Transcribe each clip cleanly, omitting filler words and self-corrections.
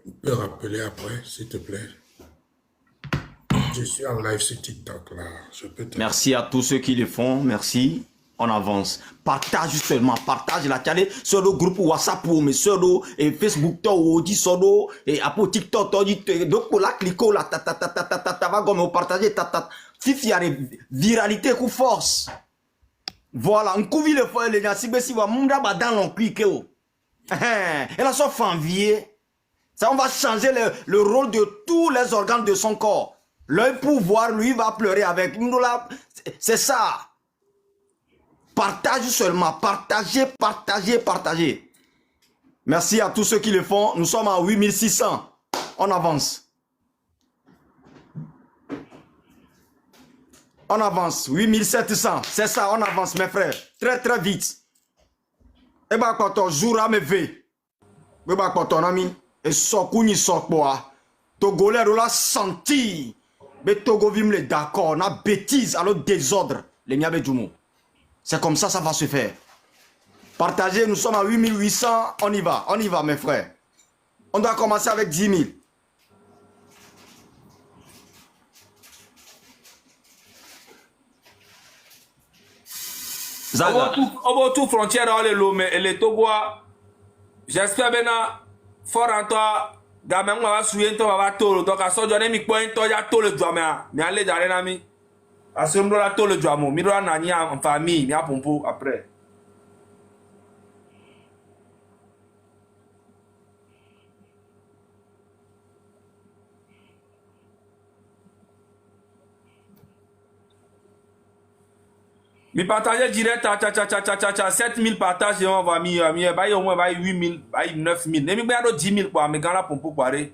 Tu peux rappeler après, s'il te plaît. Je suis en live sur TikTok là. Je peux te... Merci à tous ceux qui le font. Merci. On avance. Partage seulement. Partage la télé sur le groupe WhatsApp ou sur le Facebook ou dit solo et après TikTok donc la clico la ta va comme partager ta fifi a viralité coup force. Voilà, on couvre le feu les gens si ben si va munda dans l'enquique et la sauf envier. Ça on va changer le rôle de tous les organes de son corps. L'œil pour voir, lui va pleurer avec nous là. C'est ça. Partage seulement, partagez, partagez, partagez. Merci à tous ceux qui le font. Nous sommes à 8600. On avance. On avance. 8700. C'est ça, on avance, mes frères. Très, très vite. Et bien, quand on jouera, me ve. Et bien, quand on a mis. Et sokouni sokboa. Togolais, on l'a senti. Mais Togo vim le d'accord. On a bêtise, alors désordre. Les miabe djumo. C'est comme ça va se faire. Partagez, nous sommes à 8800, on y va mes frères. On doit commencer avec 10 000. On va tout frontière dans les Lomé et les Togois. J'espère bien, fort en toi, gamin, on va souiller, on va tout. Donc, à ce jour, mi point, il y a tout le drama. Mais allez, dans les amis. À ce moment-là, tout le drama. Mi doit n'ani en famille, mi a pompo après. Mi partager direct à 7000 partages et on va mi au moins 8000 9000 ne mi gba do 10000 quoi mais gana pompo kware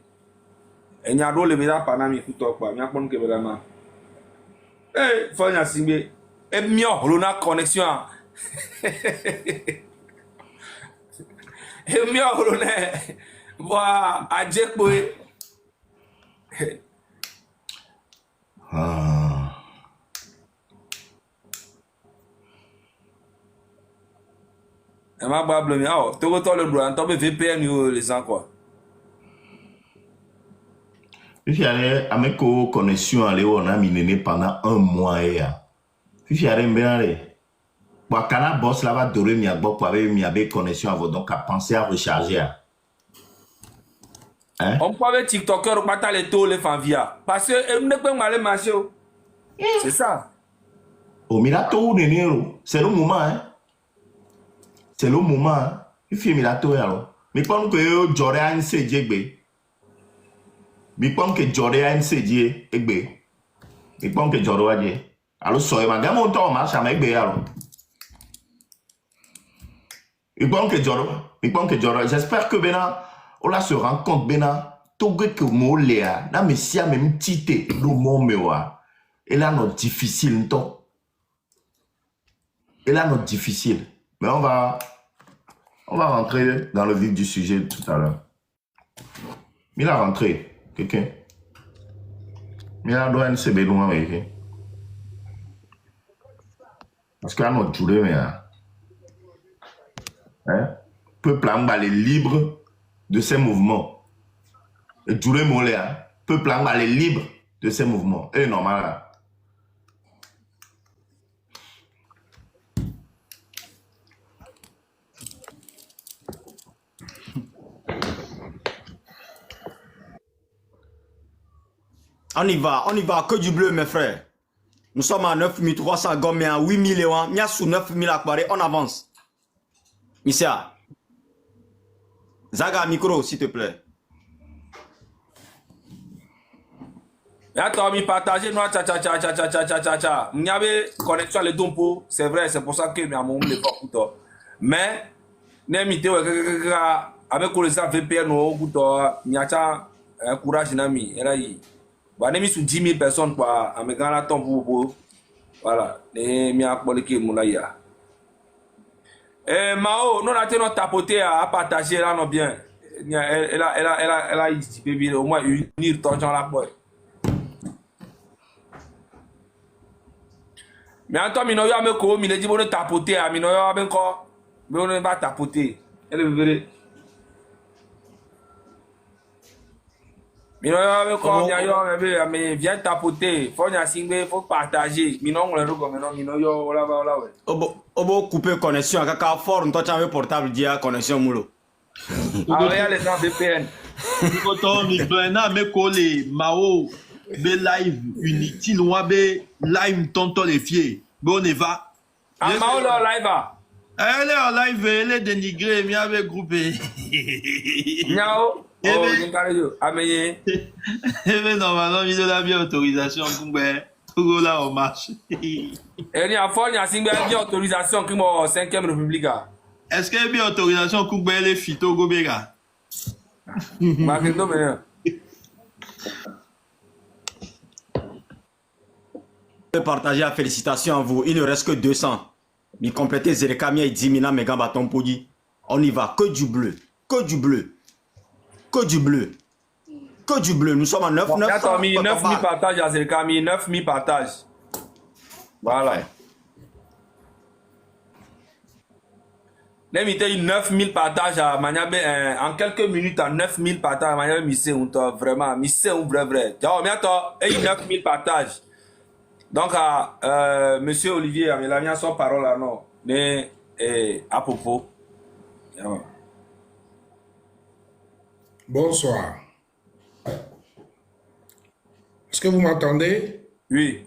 e nya do le be da pana mi futo quoi mi akpon ke vraiment faut nya simbe e mi o lo na connexion e mi o lo ne wa ajepo et ma bable mi ah to go to le droit to be VPN les gens quoi. Fifi allait avec connexion aller on a miné pendant un mois et Fifi allait bien aller. Bon kana boss là va dorer mi agbo pour avec mi avec connexion avant donc à penser à recharger. Hein? On peut avec TikToker ou pas les taux les fanvia parce que ne peut pas aller marcher. C'est ça. Au Mirato Nenero, c'est le moment hein. C'est le moment, hein. Il fait Mirato alors. Mais quand que j'aurais un CDB. Mais quand que j'aurais un CDB. Mais quand que j'aurais un CDB. Alors, ça ma gamme, on tombe, marche avec B alors. Mais quand que j'aurais, j'espère que Bena, on la se rend compte, Bena, tout que moi, Léa, là, mais si y a même tité, le mot mewa. Et là, notre difficile, non? Et là, notre difficile. Mais on va rentrer dans le vif du sujet tout à l'heure. Il a rentré, quelqu'un. Il a doit se béloin avec. Parce qu'à notre journée, mais hein, peuple est libre de ses mouvements. Le journée mollet, peuple est libre de ses mouvements. Et normal. On y va, que du bleu mes frères. Nous sommes à 9300 gomme, mais à 8000 et on y a sous 9000 aquarés, on avance. Misia. Zaga, micro, s'il te plaît. Attends, mi partager nous tcha. Il y avait connexion les dompo, c'est vrai, c'est pour ça que mi a mon le pas. Mais ne mi te avec les VPN au couteau, mi a courage na mi, et là on est sur 10 000 personnes quoi, à me gagner ton pour voilà, et mi a poliqué moulaya. Mao, nous avons tapoté à partager là non bien. Elle a ici au moins unir ton gens là boy. Mais Antoine, il y a un peu il a dit bon tapoter, il y a un encore, mais on ne va tapoter. Elle est vraie. Mais viens tapoter. Faut faut partager. Obo couper connexion. Kaka fort, toi tu as un portable dia connexion moulo. Ah, regarde les gens VPN. Quand mi blena me coller mao be live inutile ou be live tonton les fiers. Bon on va. Ah, Mao là live. Elle est en live, elle est dénigrée, mais avec groupé. Nyao. Oh, Ninkarejo. Ameye. Mais normalement, il a bien autorisation pour tout là au marché. Et il y a fort, il y a bien autorisation qui m'a 5e République. Est-ce qu'il y a bien autorisation pour les phyto gobega? Marquez-le, mais. Partager la félicitation à vous. Il ne reste que 200. Il complète Zerekamia et 10 000 mégas bâton podi. On y va. Que du bleu. Que du bleu. Que du bleu. Que du bleu. Nous sommes à 9 900. Attends, 9 000 partages à Zerekami. 9 000 partages. Voilà. L'invité 9 000 partages à Maniabe. En quelques minutes, à 9 000 partages à Maniabe, Missé, vraiment. Missé, vrai. Mais attends, 9 000 partages. Donc, monsieur Olivier, il a mis son parole là, non. Mais, à propos. Bonsoir. Est-ce que vous m'entendez? Oui.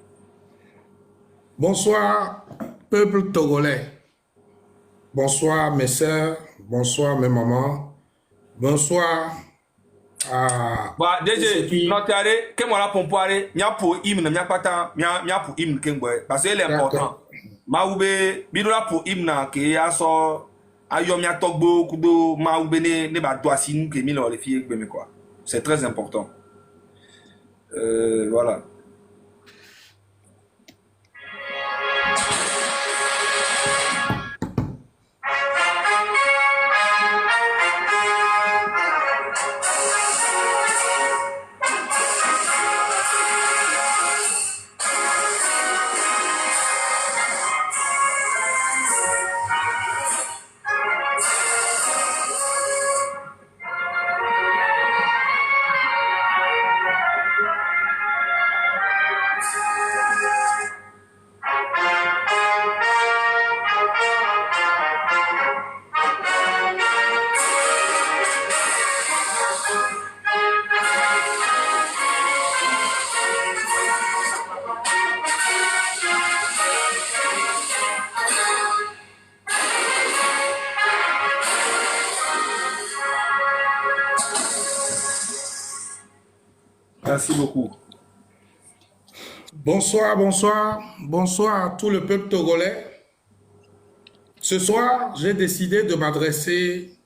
Bonsoir, peuple togolais. Bonsoir, mes soeurs. Bonsoir, mes mamans. Bonsoir à... Bah, DG, notare, que moi la pompoire, mia pour hymne, mia pata, mia pour hymne kengwe. Parce que c'est important. Ma oube, bidula pour hymne, qui a so, ayo mia togbo, kudo, ma oube ne ba doasin, que mille les filles, quoi. C'est très important. Voilà. Merci beaucoup. Bonsoir, bonsoir. Bonsoir à tout le peuple togolais. Ce soir, j'ai décidé de m'adresser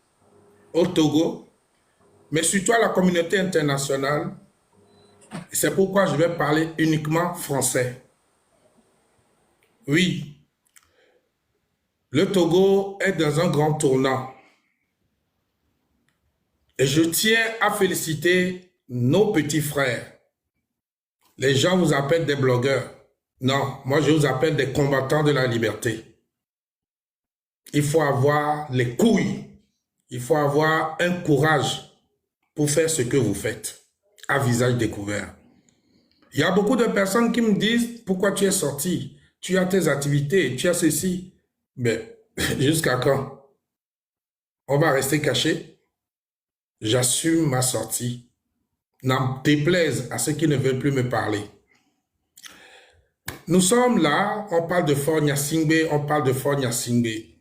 au Togo, mais surtout à la communauté internationale. C'est pourquoi je vais parler uniquement français. Oui, le Togo est dans un grand tournant. Et je tiens à féliciter nos petits frères. Les gens vous appellent des blogueurs. Non, moi je vous appelle des combattants de la liberté. Il faut avoir les couilles. Il faut avoir un courage pour faire ce que vous faites à visage découvert. Il y a beaucoup de personnes qui me disent pourquoi tu es sorti, tu as tes activités, tu as ceci. Mais jusqu'à quand? On va rester caché. J'assume ma sortie. N'en déplaise à ceux qui ne veulent plus me parler. Nous sommes là, on parle de Fort Gnassingbé, on parle de Fort Gnassingbé.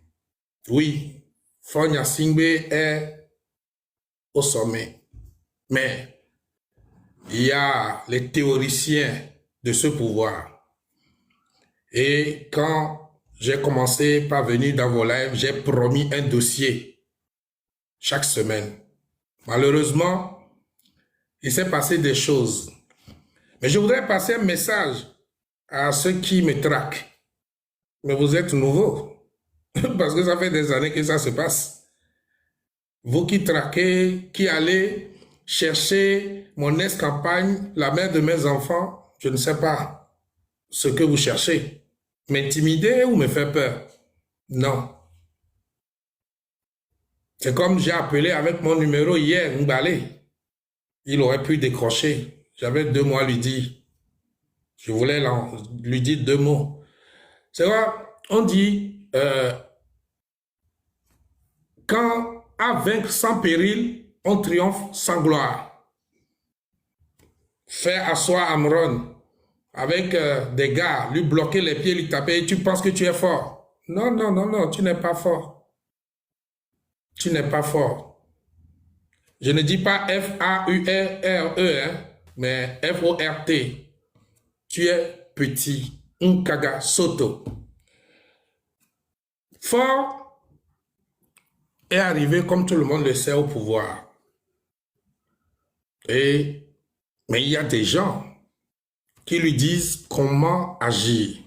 Oui, Fort Gnassingbé est au sommet. Mais il y a les théoriciens de ce pouvoir. Et quand j'ai commencé par venir dans vos lives, j'ai promis un dossier chaque semaine. Malheureusement, il s'est passé des choses. Mais je voudrais passer un message à ceux qui me traquent. Mais vous êtes nouveaux. Parce que ça fait des années que ça se passe. Vous qui traquez, qui allez chercher mon ex-campagne, la mère de mes enfants, je ne sais pas ce que vous cherchez. M'intimider ou me faire peur? Non. C'est comme j'ai appelé avec mon numéro hier, Mbalé. il aurait pu décrocher. J'avais 2 mots à lui dire. Je voulais lui dire 2 mots. C'est vrai, on dit, quand à vaincre sans péril, on triomphe sans gloire. Faire asseoir Amron avec des gars, lui bloquer les pieds, lui taper, tu penses que tu es fort. Non, non, non, non, tu n'es pas fort. Tu n'es pas fort. Je ne dis pas F-A-U-R-R-E, hein, mais F-O-R-T. Tu es petit. Nkaga Soto. Fort est arrivé, comme tout le monde le sait, au pouvoir. Mais il y a des gens qui lui disent comment agir.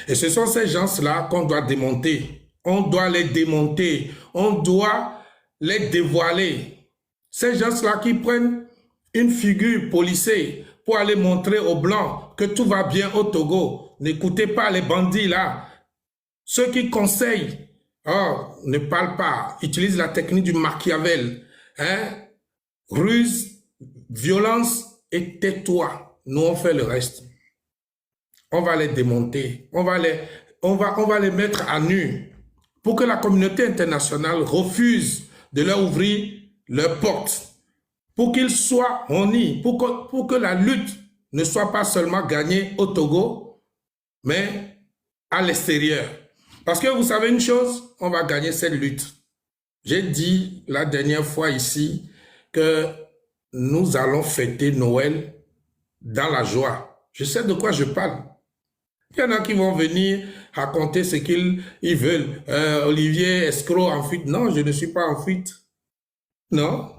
Et ce sont ces gens-là qu'on doit démonter. On doit les démonter. On doit les dévoiler. Ces gens-là qui prennent une figure policée pour aller montrer aux Blancs que tout va bien au Togo. N'écoutez pas les bandits là. Ceux qui conseillent, ne parlent pas, utilisent la technique du Machiavel. Hein? Ruse, violence et tais-toi. Nous, on fait le reste. On va les démonter. On va les mettre à nu pour que la communauté internationale refuse de leur ouvrir leurs portes. Pour qu'ils soient honnis, pour que la lutte ne soit pas seulement gagnée au Togo, mais à l'extérieur. Parce que vous savez une chose, on va gagner cette lutte. J'ai dit la dernière fois ici que nous allons fêter Noël dans la joie. Je sais de quoi je parle. Il y en a qui vont venir raconter ce qu'ils veulent. Olivier, escroc, en fuite. Non, je ne suis pas en fuite. Non.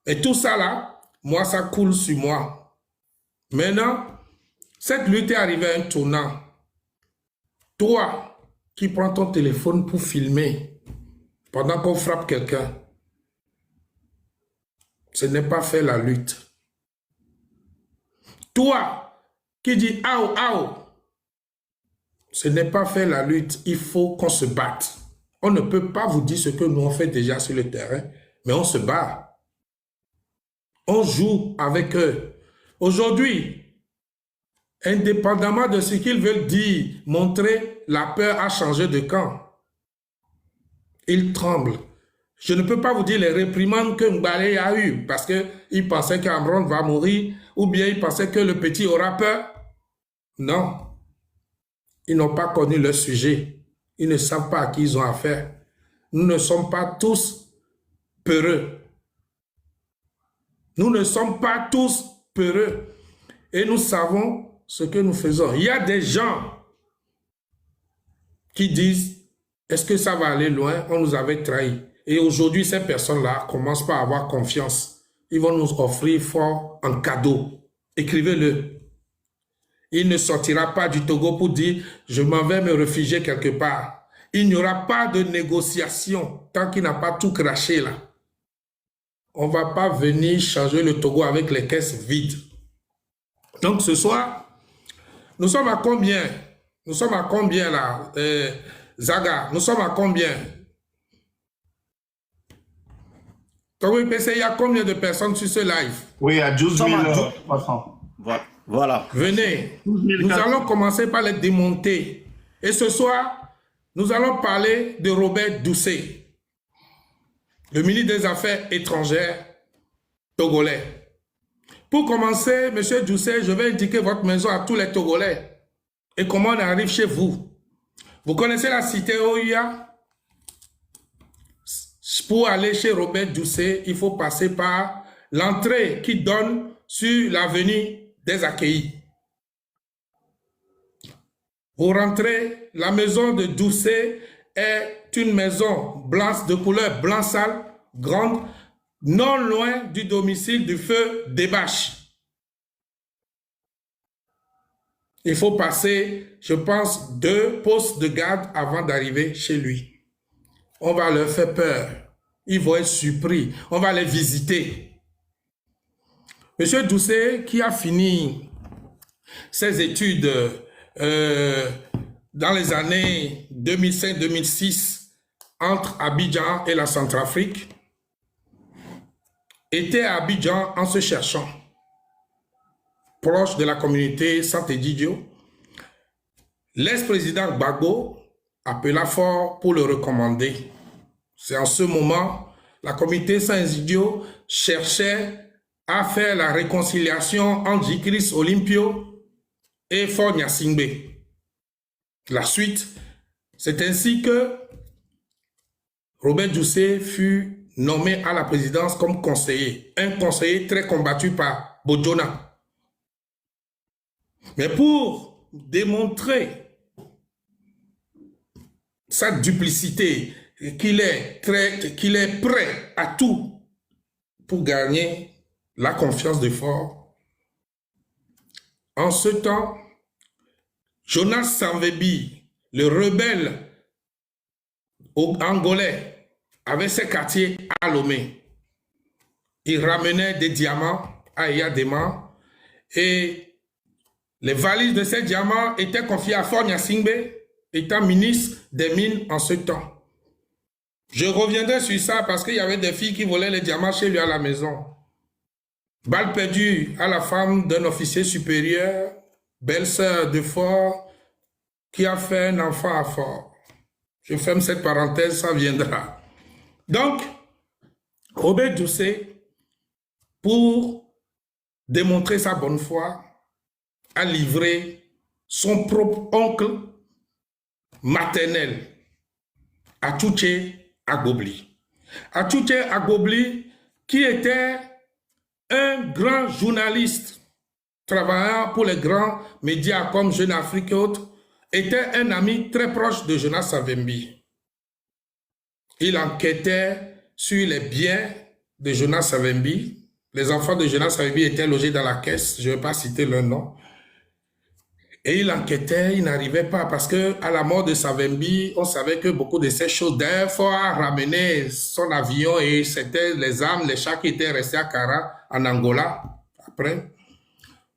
Et tout ça là, moi, ça coule sur moi. Maintenant, cette lutte est arrivée à un tournant. Toi, qui prends ton téléphone pour filmer pendant qu'on frappe quelqu'un, ce n'est pas faire la lutte. Toi, qui dis « Aou, aou », ce n'est pas faire la lutte. Il faut qu'on se batte. On ne peut pas vous dire ce que nous on fait déjà sur le terrain, mais on se bat. On joue avec eux. Aujourd'hui, indépendamment de ce qu'ils veulent dire, montrer, la peur a changé de camp. Ils tremblent. Je ne peux pas vous dire les réprimandes que Mbalé a eues parce qu'il pensait qu'Amron va mourir ou bien il pensait que le petit aura peur. Non. Ils n'ont pas connu le sujet. Ils ne savent pas à qui ils ont affaire. Nous ne sommes pas tous peureux. Nous ne sommes pas tous peureux. Et nous savons ce que nous faisons. Il y a des gens qui disent, est-ce que ça va aller loin? On nous avait trahis. Et aujourd'hui, ces personnes-là commencent pas à avoir confiance. Ils vont nous offrir fort en cadeau. Écrivez-le. Il ne sortira pas du Togo pour dire, je m'en vais me réfugier quelque part. Il n'y aura pas de négociation tant qu'il n'a pas tout craché là. On ne va pas venir changer le Togo avec les caisses vides. Donc ce soir, nous sommes à combien? Nous sommes à combien là, Zaga? Nous sommes à combien? Togo IPC, il y a combien de personnes sur ce live? Oui, il y a 12 300. Voilà. Venez, nous allons commencer par les démonter. Et ce soir, nous allons parler de Robert Doucet, le ministre des Affaires étrangères togolais. Pour commencer, M. Doucet, je vais indiquer votre maison à tous les Togolais et comment on arrive chez vous. Vous connaissez la cité OUA? Pour aller chez Robert Doucet, il faut passer par l'entrée qui donne sur l'avenue des Accueillis. Vous rentrez, la maison de Doucet est une maison blanche de couleur blanc sale, grande, non loin du domicile du feu Debache. Il faut passer, je pense, 2 postes de garde avant d'arriver chez lui. On va leur faire peur. Ils vont être surpris. On va les visiter. Monsieur Doucet, qui a fini ses études dans les années 2005-2006 entre Abidjan et la Centrafrique, étaient à Abidjan en se cherchant, proche de la communauté Santé-Didio, l'ex-président Gbagbo appela fort pour le recommander. C'est en ce moment, la communauté Santé-Didio cherchait à faire la réconciliation entre J-Christ Olympio et Faure Gnassingbé. La suite, c'est ainsi que Robert Doucet fut nommé à la présidence comme conseiller, un conseiller très combattu par Bodjona. Mais pour démontrer sa duplicité, qu'il est prêt à tout pour gagner la confiance de Faure, en ce temps, Jonas Savimbi, le rebelle angolais, avait ses quartiers à Lomé. Il ramenait des diamants à Eyadema et les valises de ces diamants étaient confiées à Faure Gnassingbé, étant ministre des Mines en ce temps. Je reviendrai sur ça parce qu'il y avait des filles qui volaient les diamants chez lui à la maison. Balle perdue à la femme d'un officier supérieur, belle-sœur de Faure, qui a fait un enfant à Faure. Je ferme cette parenthèse, ça viendra. Donc, Robert Doucet, pour démontrer sa bonne foi, a livré son propre oncle maternel, Atouché Agbobli. Atouché Agbobli, qui était un grand journaliste travaillant pour les grands médias comme Jeune Afrique et autres, était un ami très proche de Jonas Savimbi. Il enquêtait sur les biens de Jonas Savimbi. Les enfants de Jonas Savimbi étaient logés dans la caisse, je ne vais pas citer leur nom. Et il enquêtait, il n'arrivait pas parce que à la mort de Savimbi, on savait que beaucoup de ces choses, d'ailleurs, Faure a ramené son avion et c'était les armes, les chars qui étaient restés à Kara, en Angola, après.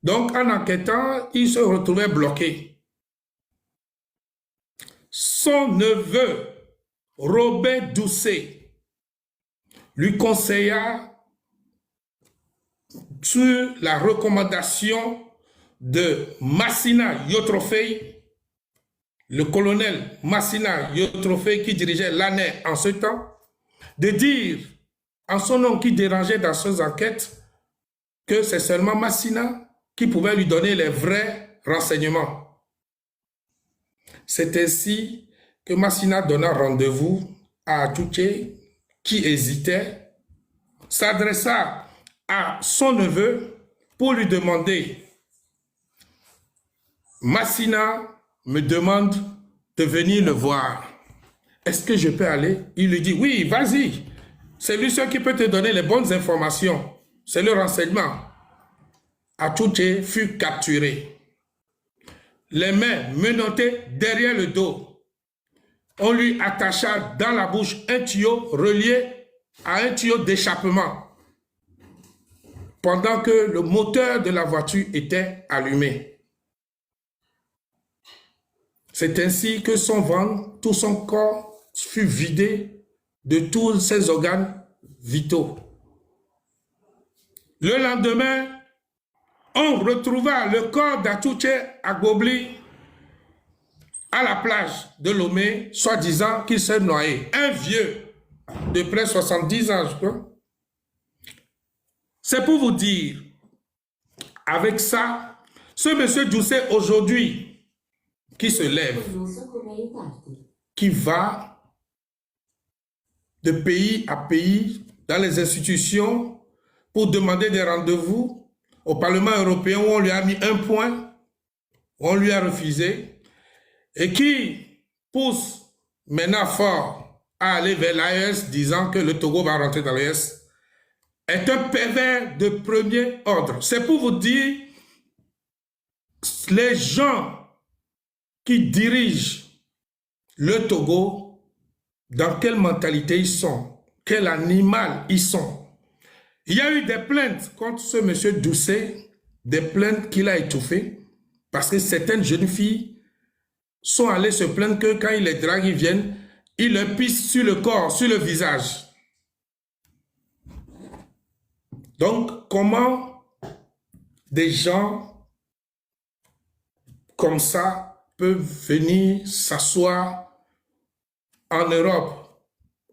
Donc, en enquêtant, il se retrouvait bloqué. Son neveu, Robert Doucet, lui conseilla sur la recommandation de Massina Yotrofei, le colonel Massina Yotrofei qui dirigeait l'ANER en ce temps, de dire en son nom qui dérangeait dans ses enquêtes que c'est seulement Massina qui pouvait lui donner les vrais renseignements. C'est ainsi que Massina donna rendez-vous à Atouché qui hésitait, s'adressa à son neveu pour lui demander: Massina me demande de venir le voir. Est-ce que je peux aller? Il lui dit: oui, vas-y. C'est lui seul qui peut te donner les bonnes informations. C'est le renseignement. Atouché fut capturé. Les mains menottées derrière le dos. On lui attacha dans la bouche un tuyau relié à un tuyau d'échappement pendant que le moteur de la voiture était allumé. C'est ainsi que son ventre, tout son corps fut vidé de tous ses organes vitaux. Le lendemain, on retrouva le corps d'Atouché Agbobli à la plage de Lomé, soi-disant qu'il s'est noyé. Un vieux de près de 70 ans, je crois. C'est pour vous dire, avec ça, ce monsieur Doucet aujourd'hui, qui se lève, qui va de pays à pays dans les institutions pour demander des rendez-vous au Parlement européen où on lui a mis un point, où on lui a refusé, et qui pousse maintenant fort à aller vers l'AES disant que le Togo va rentrer dans l'AES, est un pervers de premier ordre. C'est pour vous dire, les gens qui dirigent le Togo, dans quelle mentalité ils sont, quel animal ils sont. Il y a eu des plaintes contre ce monsieur Doucet, des plaintes qu'il a étouffées, parce que certaines jeunes filles sont allées se plaindre que quand il les drague, ils viennent, ils le pissent sur le corps, sur le visage. Donc, comment des gens comme ça peuvent venir s'asseoir en Europe,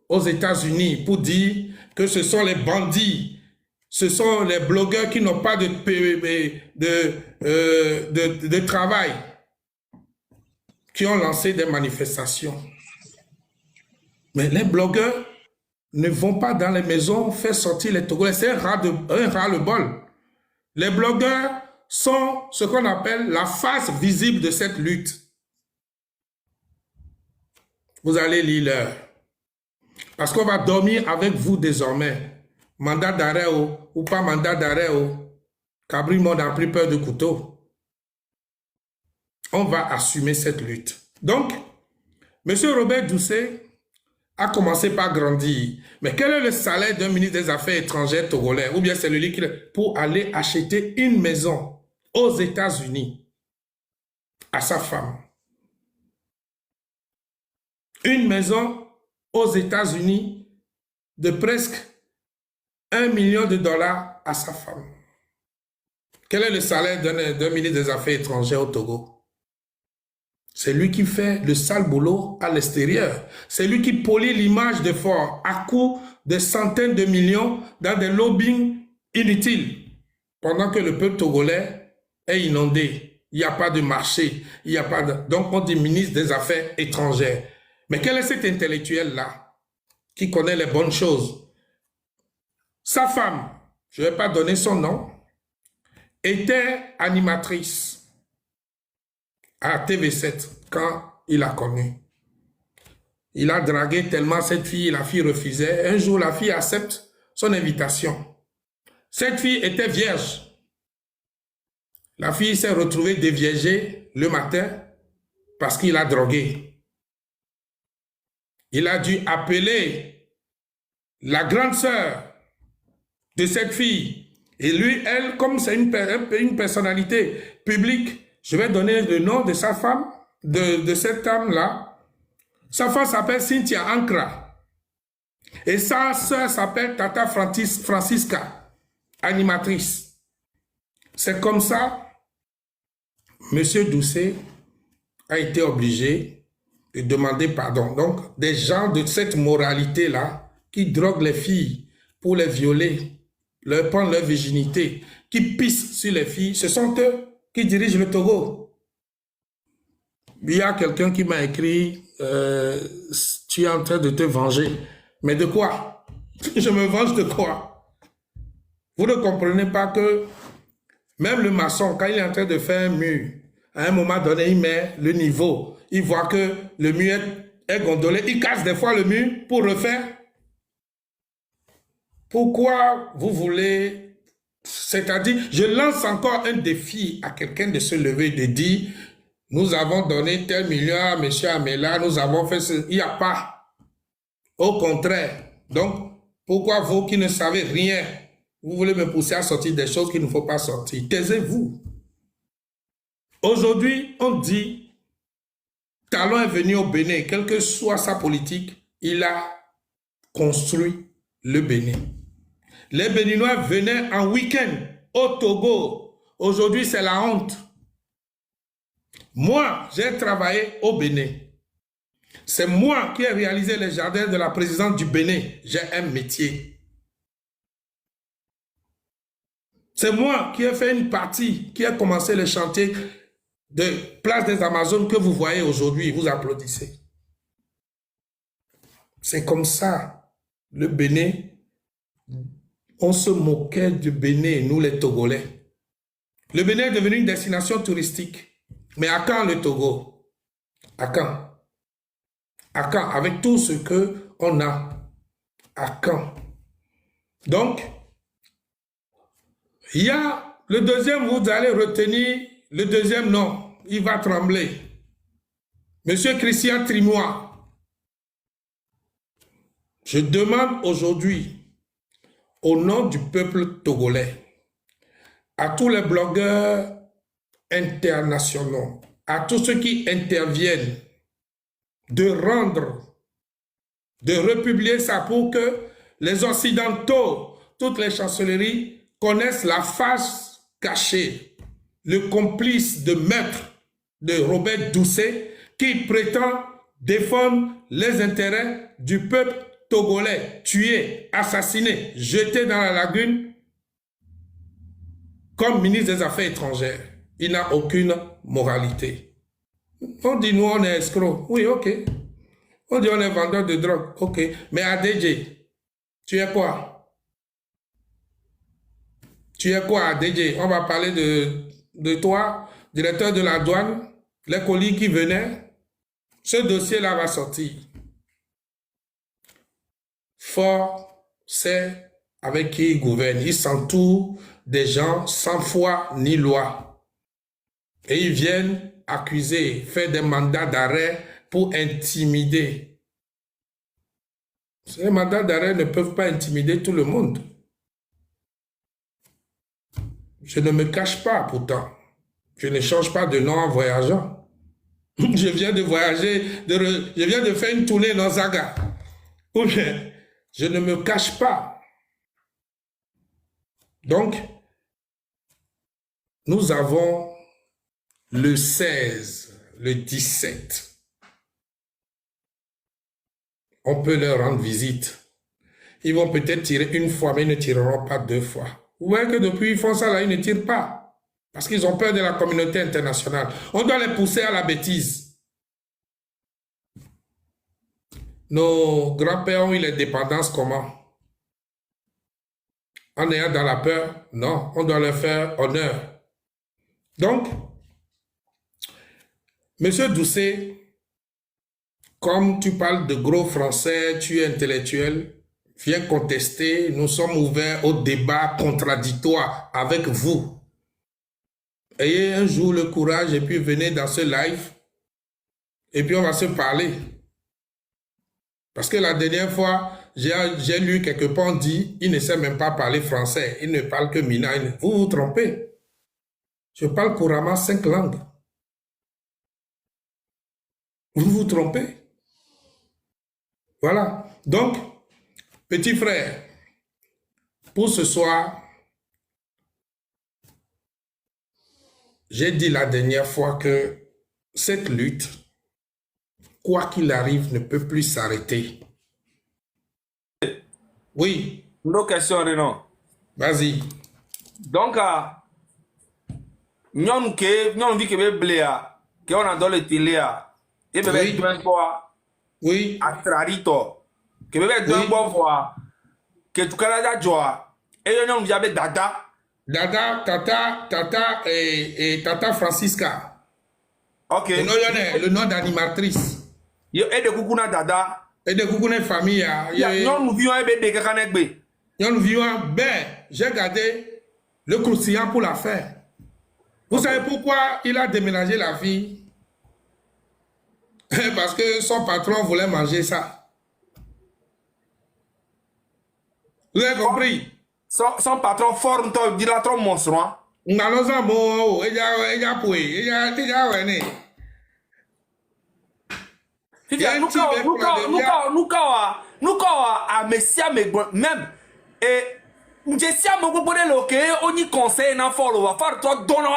aux États-Unis, pour dire que ce sont les bandits, ce sont les blogueurs qui n'ont pas de travail, qui ont lancé des manifestations. Mais les blogueurs ne vont pas dans les maisons faire sortir les Togolais. C'est un ras-le-bol. Les blogueurs sont ce qu'on appelle la face visible de cette lutte. Vous allez lire l'heure. Parce qu'on va dormir avec vous désormais. Mandat d'arrêt ou pas mandat d'arrêt. Cabrimon n'a plus peur de couteau. On va assumer cette lutte. Donc, M. Robert Doucet a commencé par grandir. Mais quel est le salaire d'un ministre des Affaires étrangères togolais? Ou bien c'est le liquide pour aller acheter une maison aux États-Unis à sa femme. Une maison aux États-Unis de presque 1 million de dollars à sa femme. Quel est le salaire d'un ministre des Affaires étrangères au Togo? C'est lui qui fait le sale boulot à l'extérieur. C'est lui qui polie l'image de Ford à coût de centaines de millions dans des lobbying inutiles. Pendant que le peuple togolais est inondé. Il n'y a pas de marché. Il n'y a pas de... Donc on dit ministre des Affaires étrangères. Mais quel est cet intellectuel-là qui connaît les bonnes choses? Sa femme, je ne vais pas donner son nom, était animatrice à TV7 quand il a connu. Il a dragué tellement cette fille, la fille refusait. Un jour, la fille accepte son invitation. Cette fille était vierge. La fille s'est retrouvée déviergée le matin parce qu'il a drogué. Il a dû appeler la grande sœur de cette fille. Et lui, elle, comme c'est une personnalité publique, je vais donner le nom de sa femme, de cette dame-là. Sa femme s'appelle Cynthia Ankra. Et sa sœur s'appelle Tata Francisca, animatrice. C'est comme ça, M. Doucet a été obligé de demander pardon. Donc, des gens de cette moralité-là, qui droguent les filles pour les violer, leur prendre leur virginité, qui pissent sur les filles, ce sont eux qui dirige le Togo. Il y a quelqu'un qui m'a écrit tu es en train de te venger. Mais de quoi? Je me venge de quoi? Vous ne comprenez pas que même le maçon, quand il est en train de faire un mur, à un moment donné, il met le niveau. Il voit que le mur est gondolé. Il casse des fois le mur pour refaire. Pourquoi vous voulez... C'est-à-dire, je lance encore un défi à quelqu'un de se lever, de dire, nous avons donné tel million à M. Amela, nous avons fait ce... Il n'y a pas. Au contraire. Donc, pourquoi vous qui ne savez rien, vous voulez me pousser à sortir des choses qu'il ne faut pas sortir? Taisez-vous. Aujourd'hui, on dit, Talon est venu au Bénin, quelle que soit sa politique, il a construit le Bénin. Les Béninois venaient en week-end au Togo. Aujourd'hui, c'est la honte. Moi, j'ai travaillé au Bénin. C'est moi qui ai réalisé les jardins de la présidente du Bénin. J'ai un métier. C'est moi qui ai fait une partie, qui a commencé le chantier de Place des Amazones que vous voyez aujourd'hui. Vous applaudissez. C'est comme ça. Le Bénin... On se moquait du Bénin, nous les Togolais. Le Bénin est devenu une destination touristique. Mais à quand le Togo? À quand? À quand? Avec tout ce qu'on a. À quand? Donc, il y a le deuxième, vous allez retenir le deuxième nom. Il va trembler. Monsieur Christian Trimois. Je demande aujourd'hui, au nom du peuple togolais, à tous les blogueurs internationaux, à tous ceux qui interviennent, de republier ça pour que les Occidentaux, toutes les chancelleries connaissent la face cachée, le complice de meurtre de Robert Doucet, qui prétend défendre les intérêts du peuple togolais, tué, assassiné, jeté dans la lagune comme ministre des Affaires étrangères. Il n'a aucune moralité. On dit nous on est escrocs. Oui, ok. On dit on est vendeur de drogue. Ok. Mais ADJ, tu es quoi? Tu es quoi ADJ? On va parler de toi, directeur de la douane, les colis qui venaient. Ce dossier-là va sortir. Fort, c'est avec qui il gouverne. Il s'entoure des gens sans foi ni loi. Et ils viennent accuser, faire des mandats d'arrêt pour intimider. Ces mandats d'arrêt ne peuvent pas intimider tout le monde. Je ne me cache pas pourtant. Je ne change pas de nom en voyageant. Je viens de voyager, je viens de faire une tournée dans Zaga. Ou bien, je ne me cache pas. Donc, nous avons le 16, le 17. On peut leur rendre visite. Ils vont peut-être tirer une fois, mais ils ne tireront pas deux fois. Vous voyez que depuis ils font ça là, ils ne tirent pas. Parce qu'ils ont peur de la communauté internationale. On doit les pousser à la bêtise. Nos grands-pères ont eu l'indépendance comment? En ayant dans la peur? Non, on doit leur faire honneur. Donc, Monsieur Doucet, comme tu parles de gros français, tu es intellectuel, viens contester. Nous sommes ouverts au débat contradictoire avec vous. Ayez un jour le courage et puis venez dans ce live et puis on va se parler. Parce que la dernière fois, j'ai lu quelque part, on dit, il ne sait même pas parler français, il ne parle que Mina. Vous vous trompez. Je parle couramment 5 langues. Vous vous trompez. Voilà. Donc, petit frère, pour ce soir, j'ai dit la dernière fois que cette lutte, quoi qu'il arrive, ne peut plus s'arrêter. Oui. Nos questions, Renan. Vas-y. Donc, nous avons vu que les bléa, que on a dans le télé, et bien, Oui. Oui. à Trarito, que bien, deux fois voir, que tu Canada joie, et nous avons Dada. Dada, Tata et Tata Francisca. Ok. Le nom d'animatrice. Et de Kukuna Dada. Et de Koukoune famille. Nous vivons avec des Kakanekbe. Nous vivons, j'ai gardé le croustillant pour la faire. Vous savez pourquoi il a déménagé la fille? Parce que son patron voulait manger ça. Vous avez compris? Son patron fort, il dit la trop monstre. Nous allons à bon, il y a même et je on y conseille n'a follow faire toi donner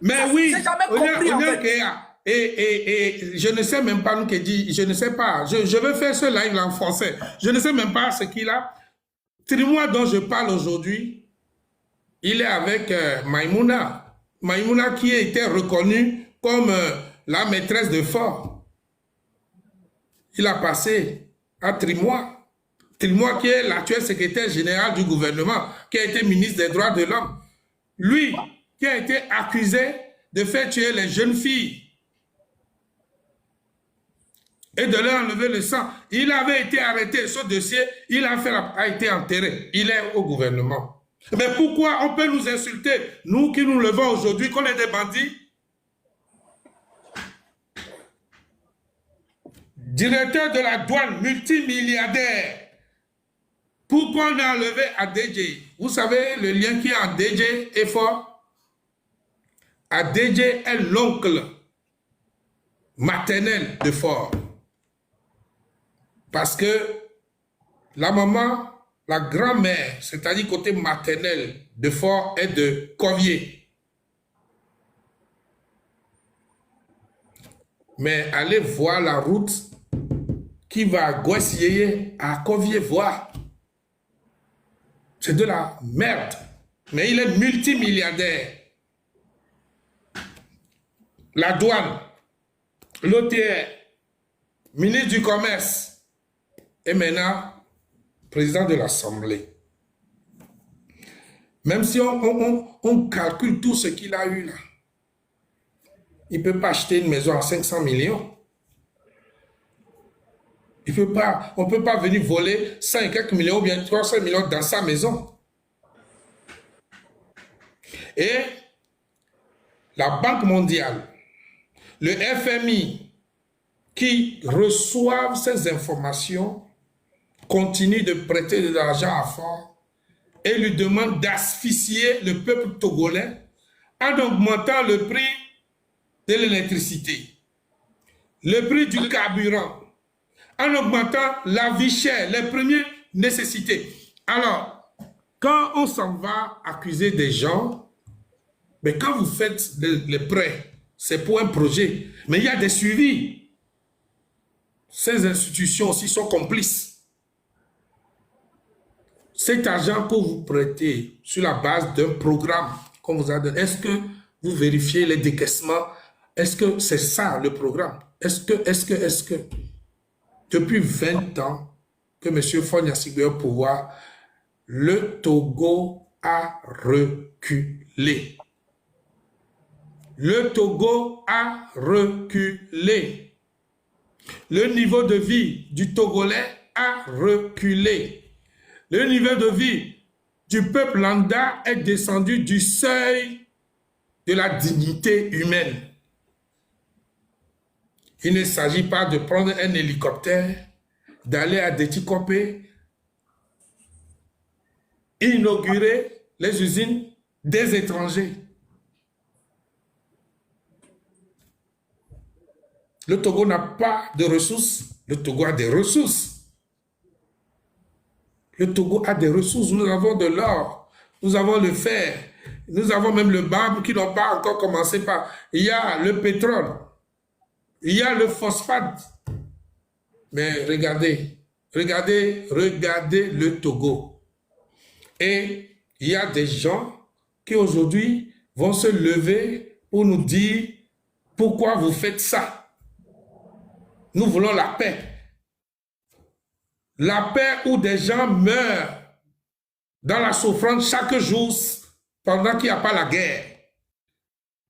mais oui, j'ai jamais compris en fait. Et je ne sais même pas nous qui dit, je ne sais pas, je veux faire ce live en français, je ne sais même pas ce qu'il a. Trimois dont je parle aujourd'hui, il est avec Maïmouna. Maïmouna qui a été reconnue comme la maîtresse de Fort. Il a passé à Trimois. Trimois qui est l'actuel secrétaire général du gouvernement, qui a été ministre des droits de l'homme. Lui qui a été accusé de faire tuer les jeunes filles et de leur enlever le sang. Il avait été arrêté, ce dossier, a été enterré. Il est au gouvernement. Mais pourquoi on peut nous insulter, nous qui nous levons aujourd'hui, qu'on est des bandits? Directeur de la douane, multimilliardaire. Pourquoi on a enlevé ADJ? Vous savez, le lien qui est en ADJ est fort. ADJ est l'oncle maternel de Fort. Parce que la maman la grand-mère, c'est-à-dire côté maternel de Fort est de Corvier. Mais allez voir la route qui va à Goissier à Corvier voir. C'est de la merde. Mais il est multimilliardaire. La douane, l'OTR, ministre du Commerce et maintenant président de l'Assemblée. Même si on calcule tout ce qu'il a eu là, il ne peut pas acheter une maison à 500 millions. Il peut pas, on ne peut pas venir voler 100 et quelques millions ou bien 300 millions dans sa maison. Et la Banque mondiale, le FMI, qui reçoivent ces informations, continuent de prêter de l'argent à Fort et lui demandent d'asphyxier le peuple togolais en augmentant le prix de l'électricité, le prix du carburant, en augmentant la vie chère, les premières nécessités. Alors, quand on s'en va accuser des gens, mais quand vous faites les prêts, c'est pour un projet, mais il y a des suivis. Ces institutions aussi sont complices. Cet argent que vous prêtez sur la base d'un programme qu'on vous a donné, est-ce que vous vérifiez les décaissements? Est-ce que c'est ça le programme? Est-ce que depuis 20 ans que M. Faure Gnassingbé est au pouvoir, le Togo a reculé. Le Togo a reculé. Le niveau de vie du Togolais a reculé. Le niveau de vie du peuple lambda est descendu du seuil de la dignité humaine. Il ne s'agit pas de prendre un hélicoptère, d'aller à Détikopé, inaugurer les usines des étrangers. Le Togo n'a pas de ressources, le Togo a des ressources. Le Togo a des ressources, nous avons de l'or, nous avons le fer, nous avons même le marbre qui n'ont pas encore commencé par... Il y a le pétrole, il y a le phosphate. Mais regardez le Togo. Et il y a des gens qui aujourd'hui vont se lever pour nous dire pourquoi vous faites ça. Nous voulons la paix. La paix où des gens meurent dans la souffrance chaque jour pendant qu'il n'y a pas la guerre.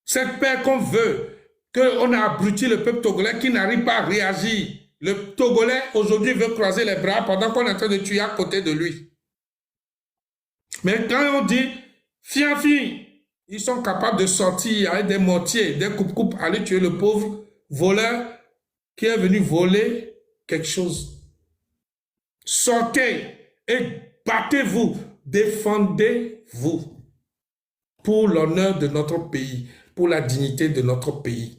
Cette paix qu'on veut, qu'on a abruti le peuple togolais qui n'arrive pas à réagir. Le Togolais aujourd'hui veut croiser les bras pendant qu'on est en train de tuer à côté de lui. Mais quand on dit fiafi, ils sont capables de sortir avec des mortiers, des coupes-coupes, aller tuer le pauvre voleur qui est venu voler quelque chose. Sortez et battez-vous, défendez-vous pour l'honneur de notre pays, pour la dignité de notre pays.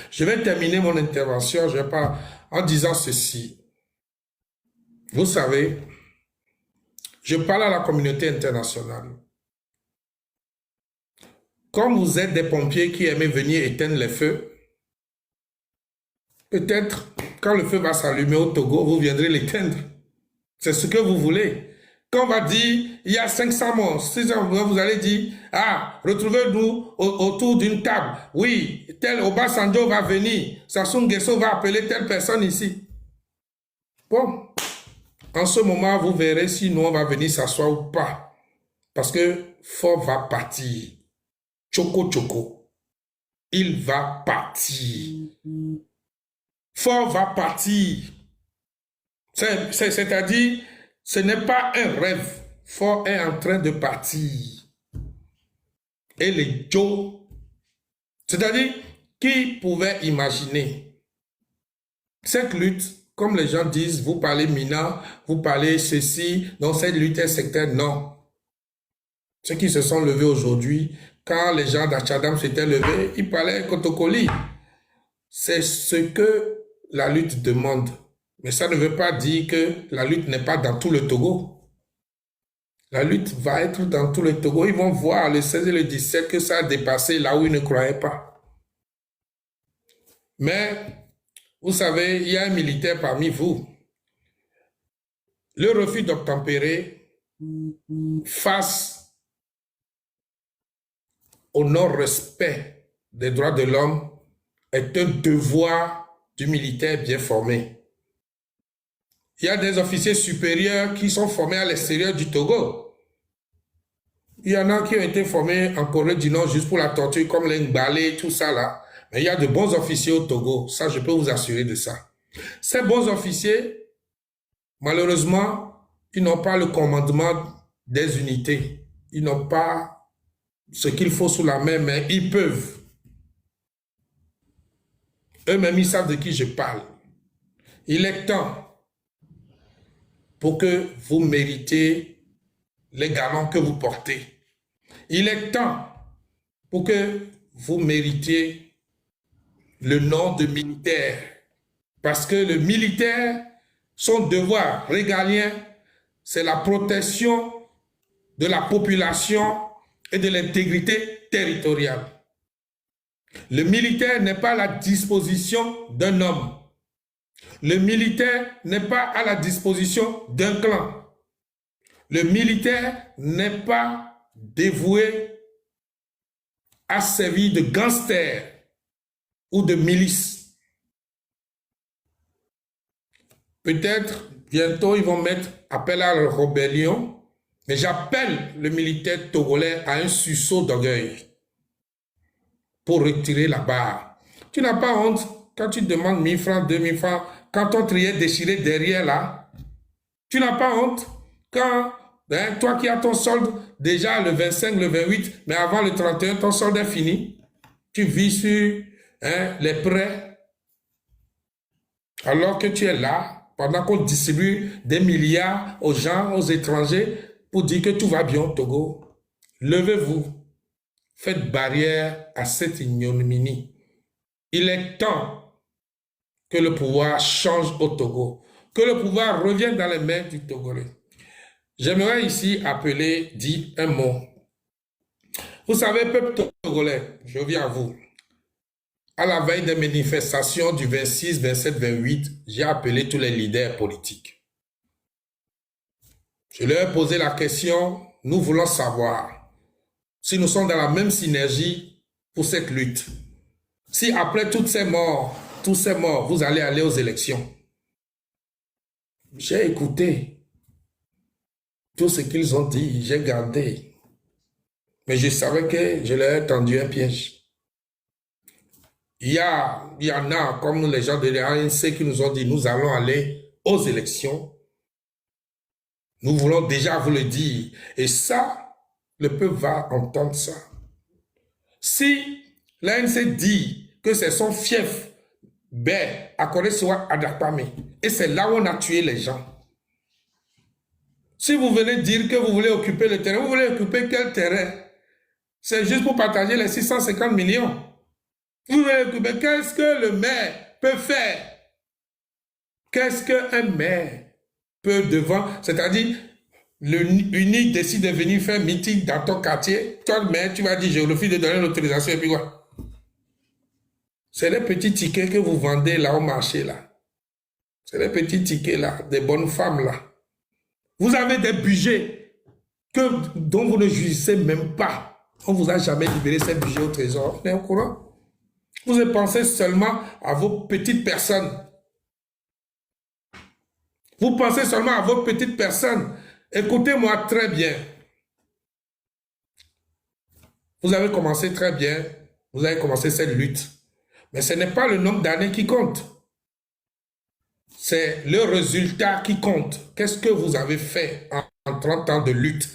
Je vais terminer mon intervention, je vais pas, en disant ceci. Vous savez, je parle à la communauté internationale. Comme vous êtes des pompiers qui aiment venir éteindre les feux, peut-être quand le feu va s'allumer au Togo, vous viendrez l'éteindre. C'est ce que vous voulez. Quand on va dire, il y a 500 morts, 600 morts, vous allez dire, ah, retrouvez-nous autour d'une table. Oui, tel Obasanjo va venir, Sassou Nguesso va appeler telle personne ici. Bon, en ce moment, vous verrez si nous, on va venir s'asseoir ou pas. Parce que Faure va partir. Choco Choco. Il va partir. Faure va partir. C'est-à-dire, ce n'est pas un rêve. Faure est en train de partir. Et les Joe, c'est-à-dire, qui pouvait imaginer cette lutte, comme les gens disent, vous parlez Mina, vous parlez ceci, donc cette lutte est sectaire, non. Ceux qui se sont levés aujourd'hui, quand les gens d'Achadam s'étaient levés, ils parlaient Kotokoli. C'est ce que la lutte demande. Mais ça ne veut pas dire que la lutte n'est pas dans tout le Togo. La lutte va être dans tout le Togo. Ils vont voir le 16 et le 17 que ça a dépassé là où ils ne croyaient pas. Mais, vous savez, il y a un militaire parmi vous. Le refus d'obtempérer face au non-respect des droits de l'homme est un devoir du militaire bien formé. Il y a des officiers supérieurs qui sont formés à l'extérieur du Togo. Il y en a qui ont été formés en Corée du Nord juste pour la torture, comme les Ngbale, tout ça là. Mais il y a de bons officiers au Togo. Ça, je peux vous assurer de ça. Ces bons officiers, malheureusement, ils n'ont pas le commandement des unités. Ils n'ont pas ce qu'il faut sous la main, mais ils peuvent. Eux-mêmes, ils savent de qui je parle. Il est temps pour que vous méritiez les galons que vous portez. Il est temps pour que vous méritiez le nom de militaire. Parce que le militaire, son devoir régalien, c'est la protection de la population et de l'intégrité territoriale. Le militaire n'est pas à la disposition d'un homme. Le militaire n'est pas à la disposition d'un clan. Le militaire n'est pas dévoué à servir de gangster ou de milice. Peut-être bientôt ils vont mettre appel à la rébellion, mais j'appelle le militaire togolais à un sursaut d'orgueil pour retirer la barre. Tu n'as pas honte quand tu demandes 1000 francs, 2000 francs, quand ton trier est déchiré derrière là. Tu n'as pas honte quand toi qui as ton solde déjà le 25, le 28, mais avant le 31, ton solde est fini. Tu vis sur les prêts alors que tu es là pendant qu'on distribue des milliards aux gens, aux étrangers pour dire que tout va bien au Togo. Levez-vous. Faites barrière à cette ignominie. Il est temps que le pouvoir change au Togo, que le pouvoir revienne dans les mains du Togolais. J'aimerais ici dire un mot. Vous savez, peuple togolais, je viens à vous. À la veille des manifestations du 26, 27, 28, j'ai appelé tous les leaders politiques. Je leur ai posé la question, nous voulons savoir si nous sommes dans la même synergie pour cette lutte. Si après tous ces morts, vous allez aller aux élections. J'ai écouté tout ce qu'ils ont dit, j'ai gardé. Mais je savais que je leur ai tendu un piège. Il y en a, comme les gens de l'ANC qui nous ont dit, nous allons aller aux élections. Nous voulons déjà vous le dire. Et ça, le peuple va entendre ça. Si l'ANC dit que c'est son fief, à Corée-Soa, Adapame, et c'est là où on a tué les gens. Si vous venez dire que vous voulez occuper le terrain, vous voulez occuper quel terrain? C'est juste pour partager les 650 millions. Vous voulez occuper, qu'est-ce que le maire peut faire? Qu'est-ce qu'un maire peut devant, c'est-à-dire, l'UNIC décide de venir faire un meeting dans ton quartier, toi le maire, tu vas dire, je refuse de donner l'autorisation, et puis quoi? C'est les petits tickets que vous vendez là au marché là. C'est les petits tickets là, des bonnes femmes là. Vous avez des budgets dont vous ne jouissez même pas. On ne vous a jamais libéré ces budgets au trésor. Vous êtes au courant? Vous pensez seulement à vos petites personnes. Vous pensez seulement à vos petites personnes. Écoutez-moi très bien. Vous avez commencé très bien. Vous avez commencé cette lutte. Mais ce n'est pas le nombre d'années qui compte. C'est le résultat qui compte. Qu'est-ce que vous avez fait en 30 ans de lutte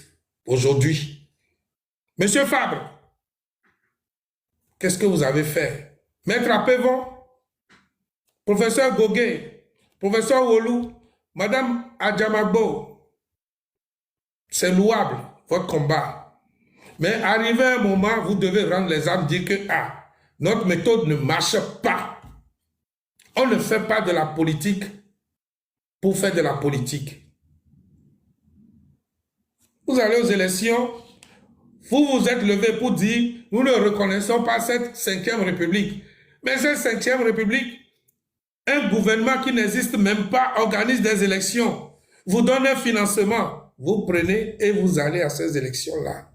aujourd'hui? Monsieur Fabre, qu'est-ce que vous avez fait? Maître Apevon, professeur Goguet, professeur Wolou, Madame Adjamagbo, c'est louable, votre combat. Mais arrivé un moment, vous devez rendre les armes, dire que notre méthode ne marche pas. On ne fait pas de la politique pour faire de la politique. Vous allez aux élections, vous vous êtes levé pour dire, nous ne reconnaissons pas cette 5e République. Mais cette 5e République, un gouvernement qui n'existe même pas organise des élections, vous donne un financement, vous prenez et vous allez à ces élections-là.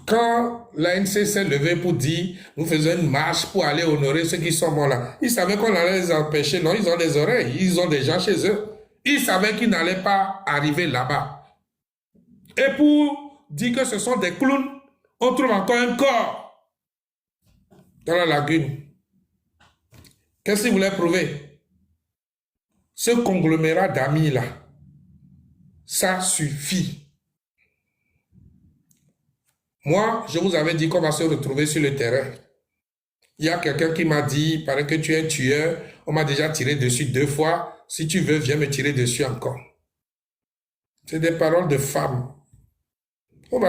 Quand l'ANC s'est levée pour dire, nous faisons une marche pour aller honorer ceux qui sont morts là, ils savaient qu'on allait les empêcher. Non, ils ont des oreilles, ils ont des gens chez eux. Ils savaient qu'ils n'allaient pas arriver là-bas. Et pour dire que ce sont des clowns, on trouve encore un corps dans la lagune. Qu'est-ce qu'ils voulaient prouver? Ce conglomérat d'amis là, ça suffit. Moi, je vous avais dit qu'on va se retrouver sur le terrain. Il y a quelqu'un qui m'a dit, il paraît que tu es un tueur, on m'a déjà tiré dessus 2 fois, si tu veux, viens me tirer dessus encore. C'est des paroles de femmes.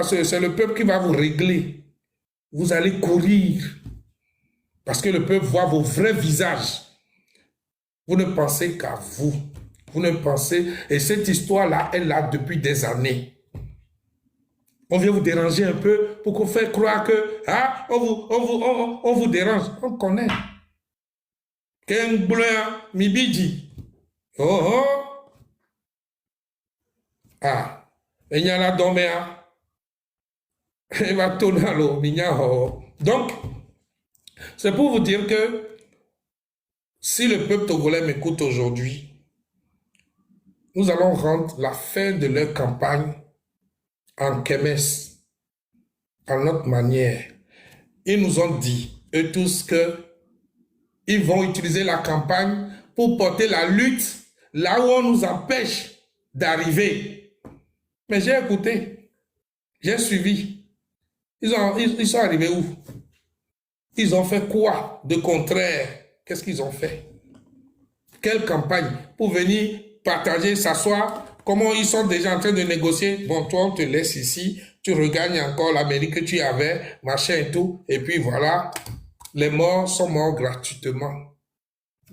C'est le peuple qui va vous régler. Vous allez courir. Parce que le peuple voit vos vrais visages. Vous ne pensez qu'à vous. Vous ne pensez... Et cette histoire-là, elle est là depuis des années. On vient vous déranger un peu pour qu'on fasse croire que on vous dérange. On connaît. Ken Bouloya Mibiji. Oh oh. Ah. Et y a la doméa. Donc, c'est pour vous dire que si le peuple togolais m'écoute aujourd'hui, nous allons rendre la fin de leur campagne en kémesse, à notre manière. Ils nous ont dit, eux tous, qu'ils vont utiliser la campagne pour porter la lutte là où on nous empêche d'arriver. Mais j'ai écouté, j'ai suivi. Ils sont arrivés où? Ils ont fait quoi de contraire? Qu'est-ce qu'ils ont fait? Quelle campagne? Pour venir partager, s'asseoir. Comment ils sont déjà en train de négocier? Bon, toi, on te laisse ici. Tu regagnes encore l'Amérique que tu avais, machin et tout. Et puis voilà, les morts sont morts gratuitement.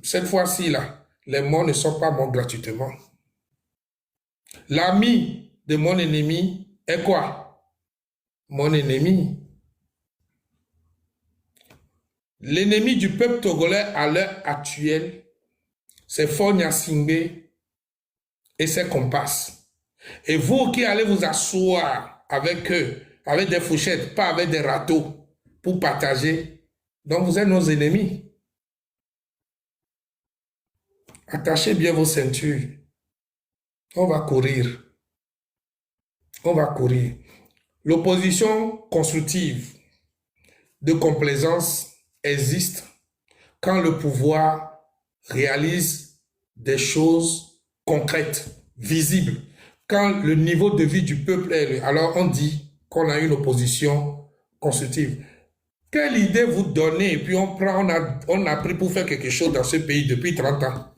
Cette fois-ci, là, les morts ne sont pas morts gratuitement. L'ami de mon ennemi est quoi? Mon ennemi. L'ennemi du peuple togolais à l'heure actuelle, c'est Faure Gnassingbé et ses comparses. Et vous qui allez vous asseoir avec eux, avec des fourchettes, pas avec des râteaux, pour partager, donc vous êtes nos ennemis. Attachez bien vos ceintures. On va courir. On va courir. L'opposition constructive de complaisance existe quand le pouvoir réalise des choses concrètes, visibles. Quand le niveau de vie du peuple est élevé, alors on dit qu'on a une opposition constructive. Quelle idée vous donnez et puis on a pris pour faire quelque chose dans ce pays depuis 30 ans?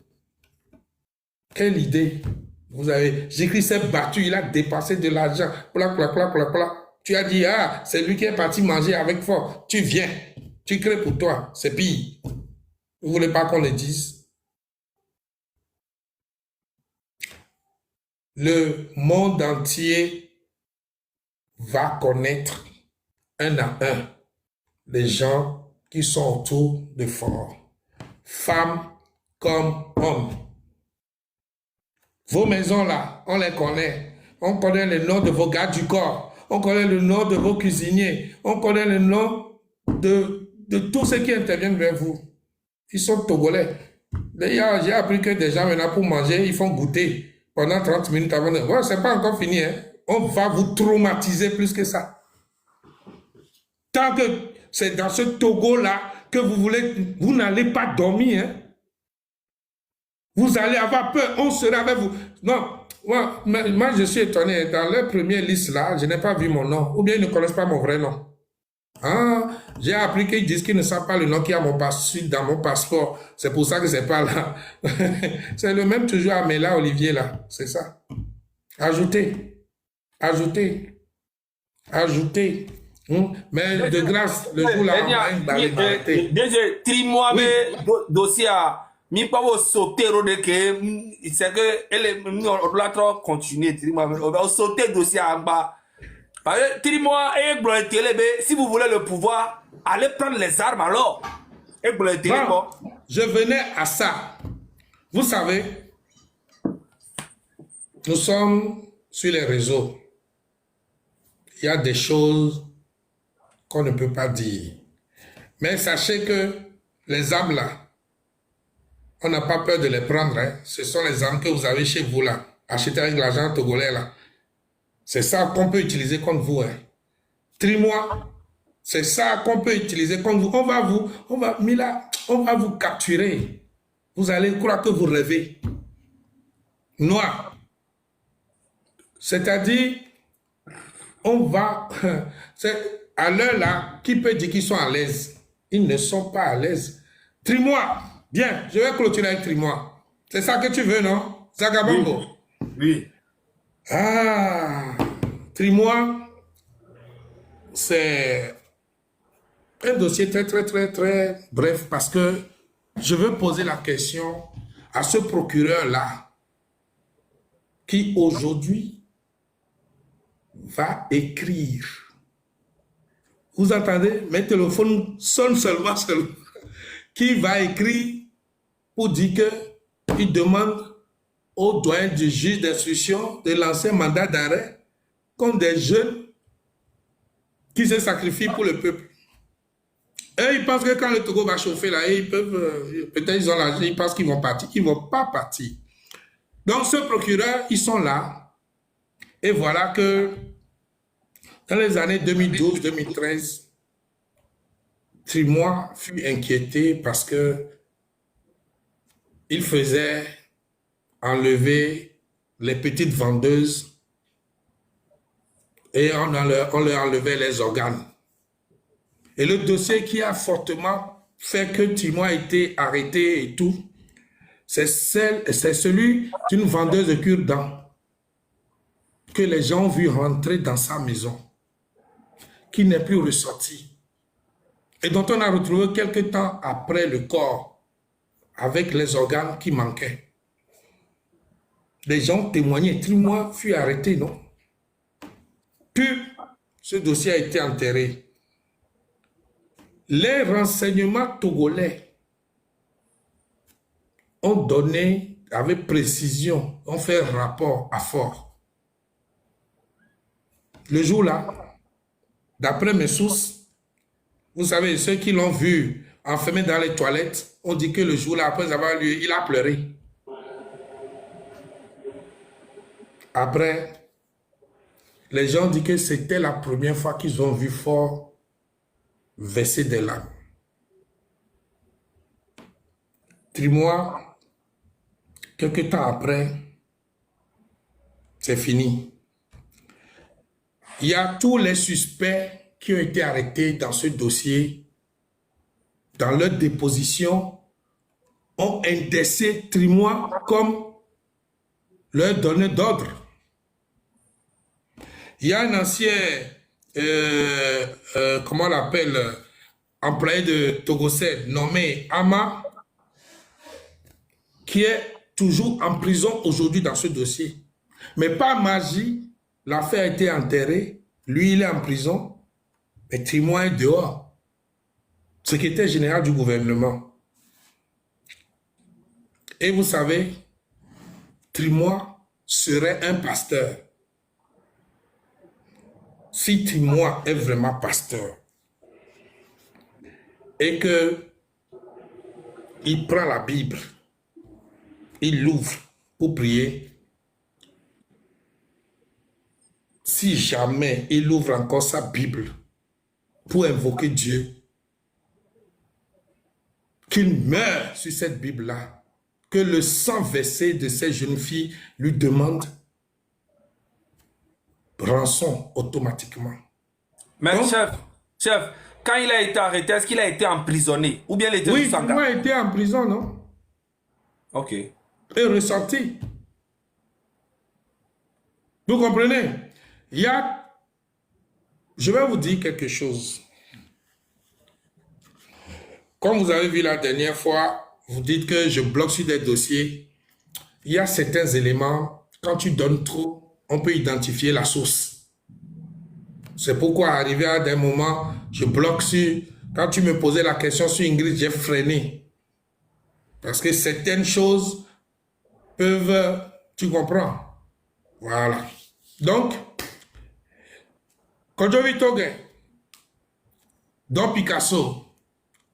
Quelle idée? Vous avez, Jésus s'est battu, il a dépassé de l'argent. Tu as dit, ah, c'est lui qui est parti manger avec Faure. Tu viens, tu crées pour toi, c'est pire. Vous ne voulez pas qu'on le dise? Le monde entier va connaître un à un les gens qui sont autour de Faure. Femmes comme hommes. Vos maisons là, on les connaît. On connaît le nom de vos gardes du corps. On connaît le nom de vos cuisiniers. On connaît le nom de tous ceux qui interviennent vers vous. Ils sont togolais. D'ailleurs, j'ai appris que des gens maintenant pour manger, ils font goûter pendant 30 minutes avant de... Ouais, c'est pas encore fini. Hein. On va vous traumatiser plus que ça. Tant que c'est dans ce Togo-là que vous voulez... Vous n'allez pas dormir, hein. Vous allez avoir peur, on sera avec vous. Non, moi je suis étonné. Dans leur première liste là, je n'ai pas vu mon nom. Ou bien ils ne connaissent pas mon vrai nom. Ah, j'ai appris qu'ils disent qu'ils ne savent pas le nom qui a dans mon passeport. C'est pour ça que c'est pas là. C'est le même toujours Amela Olivier là. C'est ça. Ajoutez. Ajoutez. Ajoutez. Mais de grâce, le jour là, on va déjà, tri-moi dossier à Mi pas vous sauter de que c'est que elle on doit trop continuer. On va sauter dossier en bas. Parce que dis-moi, si vous voulez le pouvoir, allez prendre les armes alors. Et Bon, je venais à ça. Vous savez, nous sommes sur les réseaux. Il y a des choses qu'on ne peut pas dire. Mais sachez que les armes là, on n'a pas peur de les prendre. Hein. Ce sont les armes que vous avez chez vous là, achetées avec l'argent togolais là. C'est ça qu'on peut utiliser contre vous. Hein. Trimois, c'est ça qu'on peut utiliser contre vous. On va vous capturer. Vous allez croire que vous rêvez. Noir. C'est-à-dire, on va... À l'heure là, qui peut dire qu'ils sont à l'aise? Ils ne sont pas à l'aise. Trimois. Bien, je vais clôturer avec Trimois. C'est ça que tu veux, non? Zagabongo. Oui. Ah, Trimois, c'est un dossier très bref parce que je veux poser la question à ce procureur-là qui aujourd'hui va écrire. Vous entendez? Mes téléphones sonnent seulement. Qui va écrire pour dire qu'il demande au doyen du juge d'instruction de lancer un mandat d'arrêt contre des jeunes qui se sacrifient pour le peuple. Eux, ils pensent que quand le Togo va chauffer, là, ils peuvent, peut-être ils ont l'argent, ils pensent qu'ils vont partir. Ils ne vont pas partir. Donc, ce procureur, ils sont là. Et voilà que dans les années 2012-2013, Trimois fut inquiété parce que il faisait enlever les petites vendeuses et on leur enlevait les organes. Et le dossier qui a fortement fait que Trimois a été arrêté et tout, c'est celui d'une vendeuse de cure-dents que les gens ont vu rentrer dans sa maison, qui n'est plus ressorti. Et dont on a retrouvé quelque temps après le corps avec les organes qui manquaient. Les gens témoignaient. Trimois fut arrêté, non? Puis, ce dossier a été enterré. Les renseignements togolais ont donné avec précision, ont fait un rapport à Fort. Le jour-là, d'après mes sources, vous savez, ceux qui l'ont vu enfermé dans les toilettes, ont dit que le jour-là, après avoir lu, il a pleuré. Après, les gens disent que c'était la première fois qu'ils ont vu Fort verser des larmes. Trimois, quelques temps après, c'est fini. Il y a tous les suspects qui ont été arrêtés dans ce dossier, dans leur déposition, ont indexé Trimois comme leur donneur d'ordre. Il y a un ancien, comment on l'appelle, employé de Togocel, nommé Ama, qui est toujours en prison aujourd'hui dans ce dossier. Mais par magie, l'affaire a été enterrée, lui il est en prison, mais Trimois est dehors. Secrétaire général du gouvernement. Et vous savez, Trimois serait un pasteur. Si Trimois est vraiment pasteur et que il prend la Bible, il l'ouvre pour prier, si jamais il ouvre encore sa Bible pour invoquer Dieu, qu'il meure sur cette Bible-là, que le sang versé de ces jeunes filles lui demande rançon automatiquement. Mais Donc, chef, quand il a été arrêté, est-ce qu'il a été emprisonné? Ou bien il était oui, sous il a été en prison, non? Ok. Et ressorti. Vous comprenez? Il y a... Je vais vous dire quelque chose. Comme vous avez vu la dernière fois, vous dites que je bloque sur des dossiers. Il y a certains éléments, quand tu donnes trop, on peut identifier la source. C'est pourquoi, arrivé à des moments, je bloque sur... Quand tu me posais la question sur Ingrid, j'ai freiné. Parce que certaines choses peuvent... Tu comprends? Voilà. Donc, Kojo Vitoge, Don Picasso,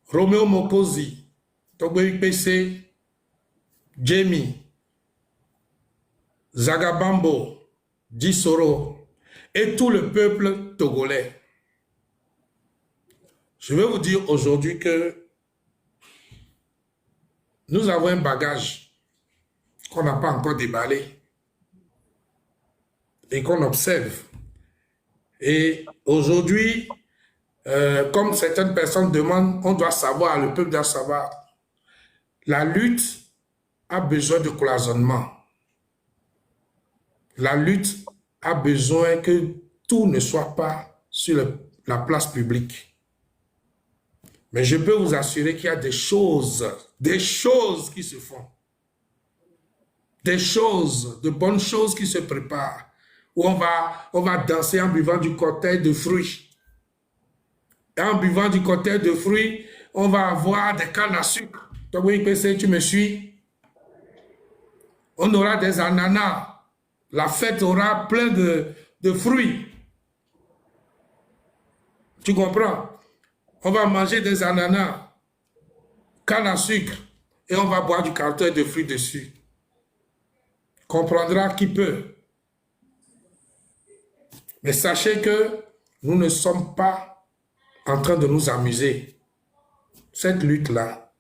Romeo Mokosi, Togbe PC, Jamie, Zagabambo, Dissoro et tout le peuple togolais. Je vais vous dire aujourd'hui que nous avons un bagage qu'on n'a pas encore déballé et qu'on observe. Et aujourd'hui, comme certaines personnes demandent, on doit savoir, le peuple doit savoir, la lutte a besoin de cloisonnement. La lutte a besoin que tout ne soit pas sur la place publique. Mais je peux vous assurer qu'il y a des choses qui se font. Des choses, de bonnes choses qui se préparent. Où on va danser en buvant du cocktail de fruits. Et en buvant du cocktail de fruits, on va avoir des cannes à sucre. Tu me suis? On aura des ananas. La fête aura plein de fruits. Tu comprends? On va manger des ananas, canne à sucre, et on va boire du cocktail de fruits dessus. Comprendra qui peut. Mais sachez que nous ne sommes pas en train de nous amuser. Cette lutte-là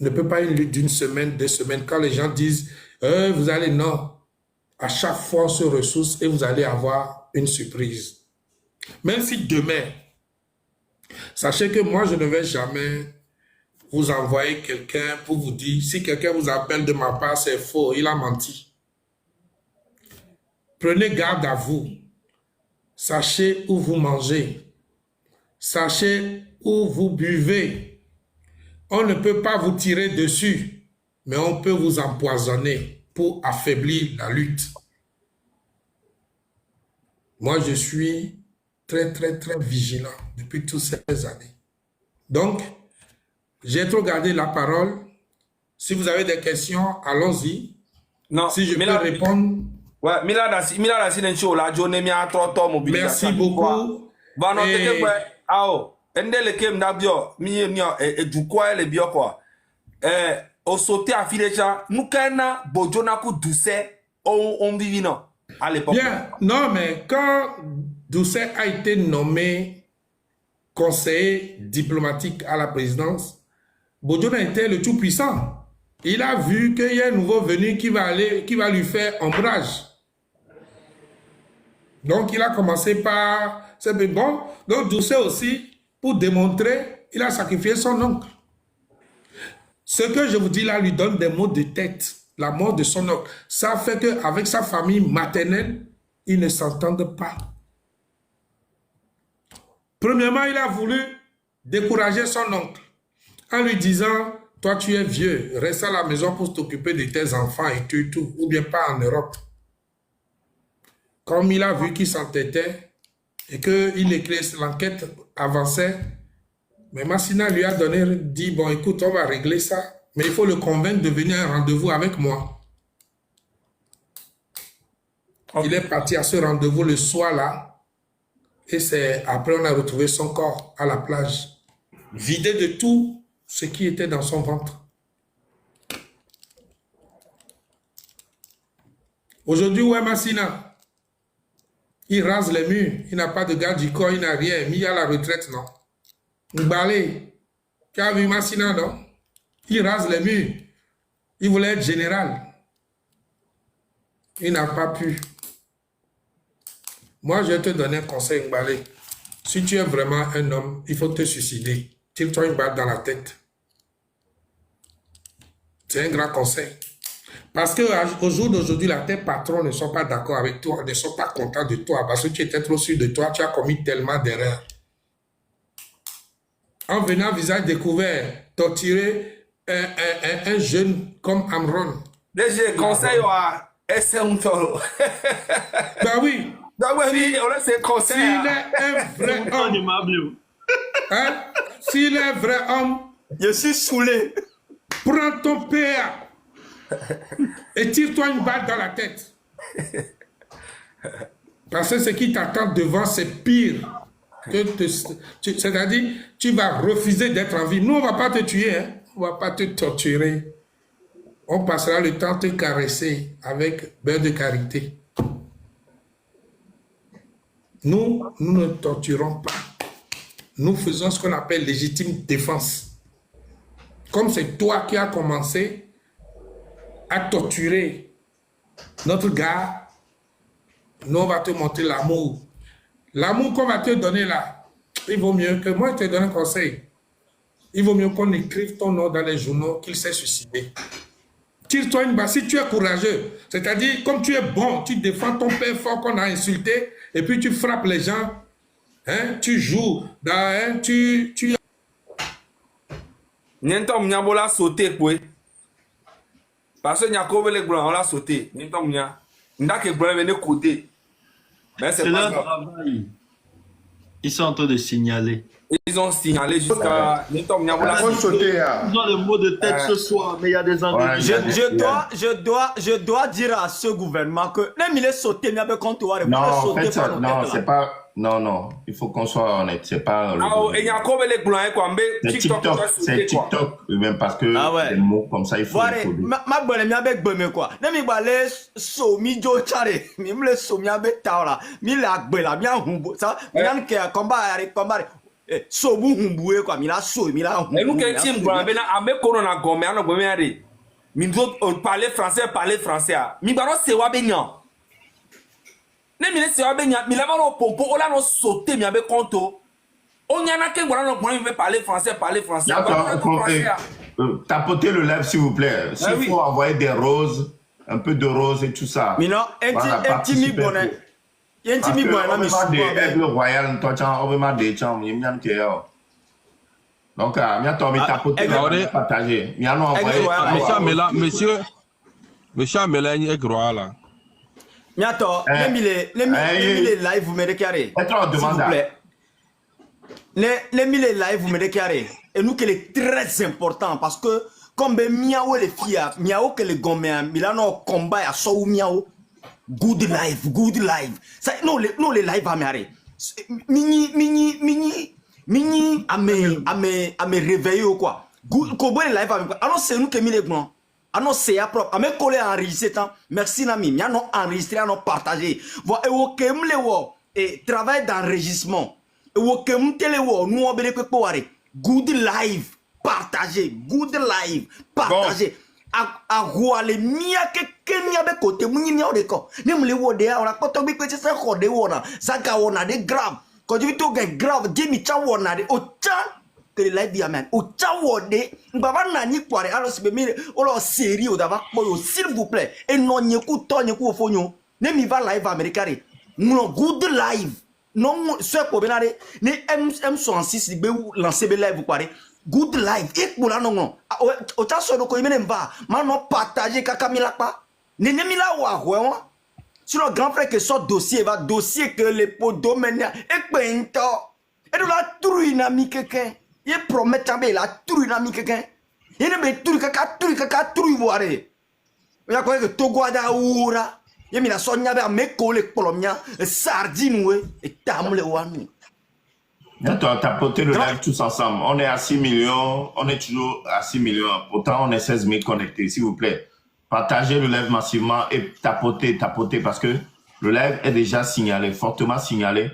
ne peut pas être une lutte d'une semaine, 2 semaines. Quand les gens disent, vous allez, non. À chaque fois, on se ressource et vous allez avoir une surprise. Même si demain, sachez que moi, je ne vais jamais vous envoyer quelqu'un pour vous dire, si quelqu'un vous appelle de ma part, c'est faux, il a menti. Prenez garde à vous. Sachez où vous mangez. Sachez où vous buvez. On ne peut pas vous tirer dessus, mais on peut vous empoisonner pour affaiblir la lutte. Moi, je suis très, très, très vigilant depuis toutes ces années. Donc, j'ai trop gardé la parole. Si vous avez des questions, allons-y. Non, Si je peux répondre. Ouais, merci beaucoup. Au sauté à Filecha, nous kana bojonaku douce on vivino à l'époque. Bien, non, mais quand Doucet a été nommé conseiller diplomatique à la présidence, Bojona était le tout-puissant. Il a vu qu'il y a un nouveau venu qui va lui faire ombrage. Donc, il a commencé par... C'est bon. Donc, Doucet aussi, pour démontrer, il a sacrifié son oncle. Ce que je vous dis là lui donne des maux de tête. La mort de son oncle. Ça fait qu'avec sa famille maternelle, ils ne s'entendent pas. Premièrement, il a voulu décourager son oncle en lui disant, toi tu es vieux, reste à la maison pour t'occuper de tes enfants et tout, ou bien pas en Europe. Comme il a vu qu'il s'entêtait et que l'enquête avançait, mais Massina lui a dit, bon écoute, on va régler ça, mais il faut le convaincre de venir à un rendez-vous avec moi. Okay. Il est parti à ce rendez-vous le soir là, et c'est après on a retrouvé son corps à la plage, vidé de tout ce qui était dans son ventre. Aujourd'hui, où est Massina? Il rase les murs, il n'a pas de garde du corps, il n'a rien, mis à la retraite, non? Mbalé, tu as vu Massina, non? Il rase les murs. Il voulait être général. Il n'a pas pu. Moi, je vais te donner un conseil, Mbalé. Si tu es vraiment un homme, il faut te suicider. Tire-toi une balle dans la tête. C'est un grand conseil. Parce qu'au jour d'aujourd'hui, tes patrons ne sont pas d'accord avec toi, ne sont pas contents de toi, parce que tu étais trop sûr de toi, tu as commis tellement d'erreurs. En venant visage découvert, torturé, un jeune comme Amron. DG, conseil à SM Toro. Ben oui. Donc, oui, on laisse conseil. S'il est un vrai homme, hein, s'il est un vrai homme, Je suis saoulé. prends ton père et tire-toi une balle dans la tête. Parce que ce qui t'attend devant, c'est pire. C'est-à-dire, tu vas refuser d'être en vie. Nous, on ne va pas te tuer, hein. On ne va pas te torturer. On passera le temps de te caresser avec beurre de karité. Nous ne torturons pas. Nous faisons ce qu'on appelle légitime défense. Comme c'est toi qui as commencé à torturer notre gars, nous on va te montrer l'amour. L'amour qu'on va te donner là, il vaut mieux que moi je te donne un conseil. Il vaut mieux qu'on écrive ton nom dans les journaux qu'il s'est suicidé. Tire-toi une balle si tu es courageux. C'est-à-dire, comme tu es bon, tu défends ton père fort qu'on a insulté et puis tu frappes les gens. Hein, tu joues, tu... Nientom Niabo l'a sauté, quoi. Parce que Niakobe les blancs, on l'a sauté. Nientom Nia. N'a que blanc venait côté. Mais c'est C'est pas leur grave. travail. Ils sont en train de signaler. Ils ont signalé jusqu'à Nientom Niabo l'a Faut sauté. sauter, hein. Ils ont le mot de tête ce soir, mais il y a des ennuis. Ouais, Je dois dire à ce gouvernement que même il est sauté, mais avec compte Non, en fait, ça, non, c'est pas... Non, non, il faut qu'on soit honnête, c'est pas... Ah, et Niakobe les blancs, quoi. Mais C'est TikTok, TikTok, va c'est sauter, quoi. TikTok, même parce que Ah ouais. les mots comme ça, il faut Voilà, les coder. ma bonne mi avec beme quoi. Ne mi balé so mi jo chare, mi mle so mi avec taola, mi la gbela mi humbu. Ça, mi nan ke combat so bu humbu quoi, mi la so mi la humbu. Et nous, quand tu blanc, ben, à me corona gomme, à nos gomme, à des. Minzo parler français. Mi baro se wa benyan. Ne mi se wa benyan, mi la ma no pompo, o la no sauter mi avec conto. On y en a qui voilà no gomme, veut parler français. Tapotez le live, s'il vous plaît. S'il oui. faut envoyer des roses, un peu de roses et tout ça. Mi non, Voilà, un petit mi participer. bonnet. Un petit Parce mi que bonnet on mi veut des soupe. aigles royales, toi, on veut des champs, il y a donc, tapoter, Aigles- partager. Il y a non Aigles envoyé. royales. Monsieur Amela est gros là. Mi ato, Eh, ne mi les live vous me déclarez. Être en S'il vous demande. plaît. Les mille live, vous me déclarez. Et nous, qu'elle est très important parce que, comme miaou les filles, miaou que les gommes, milano combat à sou miaou. Good life. Ça, non, les live à m'arrêter. Mini, à me réveiller ou quoi. Good, kobo les live à me. Alors, c'est nous qui mis les grands. Ah non, c'est à propre. À me coller enregistré, merci, Nami. Mia non enregistré, non partagé. Voilà, et ok, et travail d'enregistrement. Et ok, nous on bénéficie quoi. Good live, partagé. A les mia que mia be côté muni mia de ko. Ne me le wo de a ko to bi pe se ko de wona. Zaka wona de grave. Ko ju to gen grave, Jimmy cha wona de o cha que le live ya man. O cha wode, mbaba na ni kware alo se be mi o lo série o dava ko s'il vous plaît. Et non nyeku to nyeku ofonyo. Ne mi va live américain. Nous good live. Non ce ko benare ni M66 be lancer be live kware. Good life, et pour la non. Au tas sur le coïmène va, maintenant partager kakamila pas. Nénémila ou à sur le grand frère que son dossier va, dossier que les pots domaine et peinto. Et de la truinami quelqu'un. Il promet tambe la truinami quelqu'un. Il ne met kaka voir. Il y a quoi que Toguada oura. Il y a la sonia vers mes collègues polomia, sardine et tamle ouanu. Tapoter le live tous ensemble. On est à 6 millions. On est toujours à 6 millions. Pourtant, on est 16 000 connectés, s'il vous plaît. Partagez le live massivement et tapotez parce que le live est déjà signalé, fortement signalé.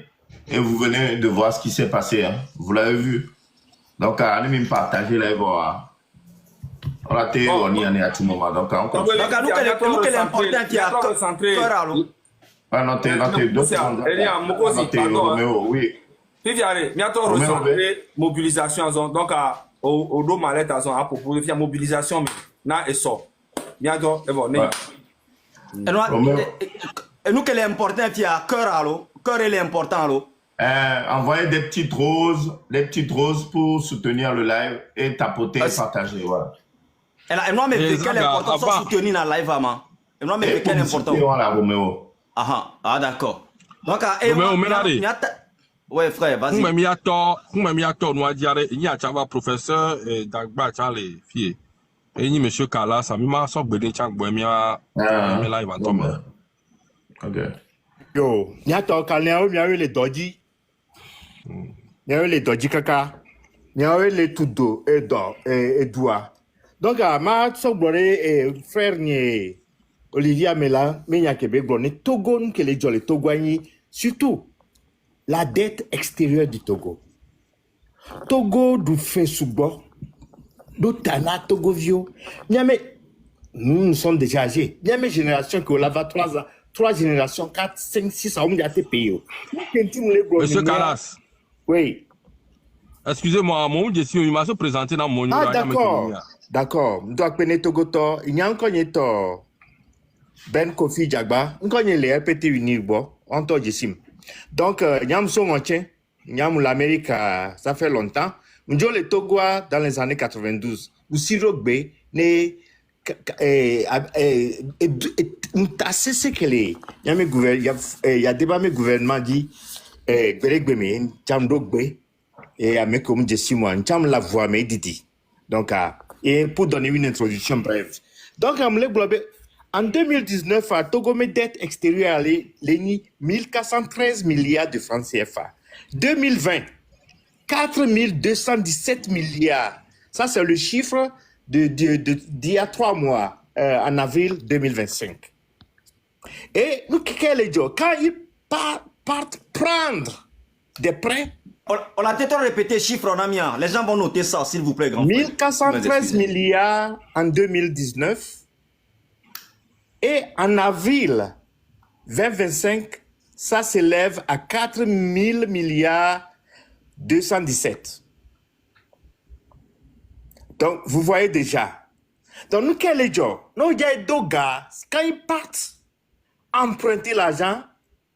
Et vous venez de voir ce qui s'est passé. Hein. Vous l'avez vu. Donc, allez même partager le live. On a été on y en est à tout moment. Donc, on continue. Donc, nous, quel est important qui a Notez, Roméo, oui. Fifiare, bientôt recentrer mobilisation donc au dos malette à propos de faire mobilisation na et so. Bientôt et bon. Et nous quel est important qui a cœur est important allo. Envoyez des petites roses pour soutenir le live et tapoter et partager voilà. Elle m'a fait quelle importance sans soutenir dans la live, maman. Elle m'a fait quelle importance. Ah, d'accord. Donc, ouais, frère, vas-y. Nous, il y a tort, nous, à dire, il y a un professeur d'Agba, Charlie, fille. Et il y a monsieur Kala, ça m'a sorti de Tchang, il y a live en tombe. Ok. Yo, il y a tort, quand il y a eu les dodgy. Il y a eu les dodgy caca. Il y a eu les tout d'eau et doigts. Donc, ma sorti frère, Olivier Amela, mais il y a Québec, Togo, nous, que les gens, les Togoani, surtout. La dette extérieure du Togo. Togo du fait sous-bord, du Tana, Togo vieux. Nous sommes déjà âgés. Il y a mes générations qui ont 3 générations, 4, 5, 6, on a été payés. Monsieur Kalas. Oui. Excusez-moi, mon Dieu, il m'a présenté dans mon Ah, d'accord. D'accord. Je dois connaître Togo. Il y a encore Ben Kofi Jagba. On connaît les RPT unis. On t'a dit. Donc, Nyam Somonchen, Nyam l'Amérique, ça fait longtemps. Nous avons le Togo dans les années 92. Nous Sirogbe, il y a débat mes gouvernements dit, Gberegbeme, Nyam Dogbe, et à mes comme Jessimo, Nyam la voix, mais Didi. Donc, et pour donner une introduction brève. Donc, en 2019, à Togo, mes dettes extérieures, les 1413 milliards de francs CFA. 2020, 4217 milliards. Ça, c'est le chiffre d'il y a 3 mois, en avril 2025. Et nous, quand ils partent prendre des prêts, on a peut-être répété le chiffre en amiens. Les gens vont noter ça, s'il vous plaît, grand frère. 1413 milliards en 2019. Et en avril 2025, ça s'élève à 4 000 milliards 217. Donc, vous voyez déjà. Donc, nous, quel est le job? Nous, il y a deux gars, quand ils partent emprunter l'argent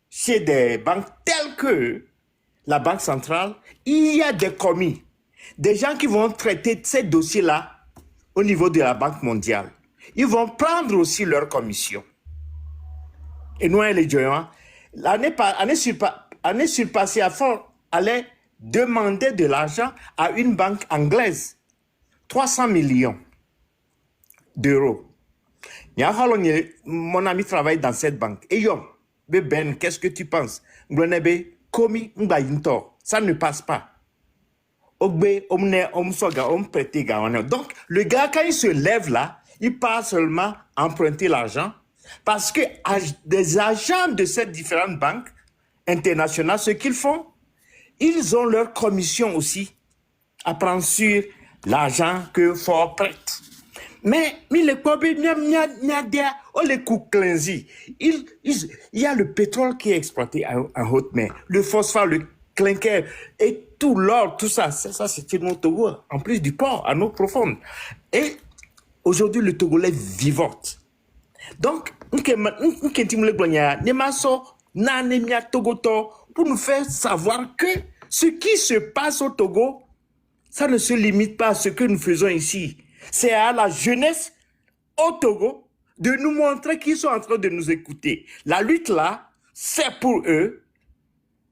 chez des banques telles que la Banque centrale, il y a des commis, des gens qui vont traiter ces dossiers-là au niveau de la Banque mondiale. Ils vont prendre aussi leur commission. Et nous, les gens, l'année surpassée, à fond, allait demander de l'argent à une banque anglaise. 300 millions d'euros. Mon ami travaille dans cette banque. Et yo, Ben, qu'est-ce que tu penses? Ça ne passe pas. Donc, le gars, quand il se lève là, il part seulement emprunter l'argent parce que des agents de ces différentes banques internationales, ce qu'ils font, ils ont leur commission aussi à prendre sur l'argent que Fort prête. Mais il y a le pétrole qui est exploité en haute mer, le phosphore, le clinker et tout l'or, tout ça, c'est une Togo, en plus du port à eau profonde. Et aujourd'hui, le Togolais vivote. Donc, pour nous faire savoir que ce qui se passe au Togo, ça ne se limite pas à ce que nous faisons ici. C'est à la jeunesse au Togo de nous montrer qu'ils sont en train de nous écouter. La lutte là, c'est pour eux,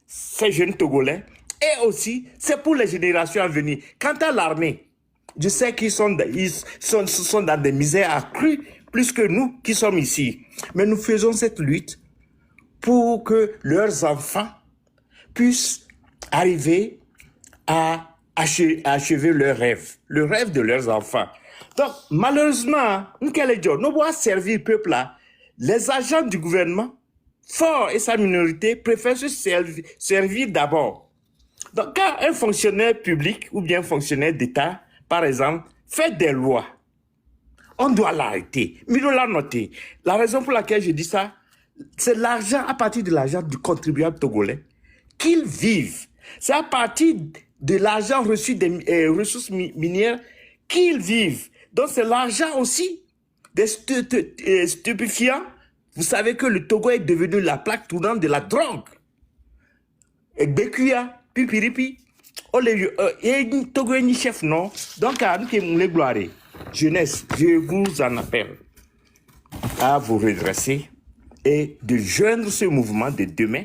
ces jeunes Togolais, et aussi, c'est pour les générations à venir. Quant à l'armée, je sais qu'ils sont dans des misères accrues, plus que nous qui sommes ici. Mais nous faisons cette lutte pour que leurs enfants puissent arriver à achever leur rêve, le rêve de leurs enfants. Donc, malheureusement, nous devons servir le peuple là. Les agents du gouvernement, Fort et sa minorité, préfèrent se servir d'abord. Donc, quand un fonctionnaire public ou bien un fonctionnaire d'État, par exemple, fait des lois, on doit l'arrêter. Mais on l'a noté. La raison pour laquelle je dis ça, c'est l'argent, à partir de l'argent du contribuable togolais, qu'ils vivent. C'est à partir de l'argent reçu des ressources minières qu'ils vivent. Donc, c'est l'argent aussi des stupéfiants. Vous savez que le Togo est devenu la plaque tournante de la drogue. Et Bekuya, Pipiripi, et Togo est ni chef, non? Donc, nous qui nous les gloires. jeunesse, je vous en appelle à vous redresser et de joindre ce mouvement de demain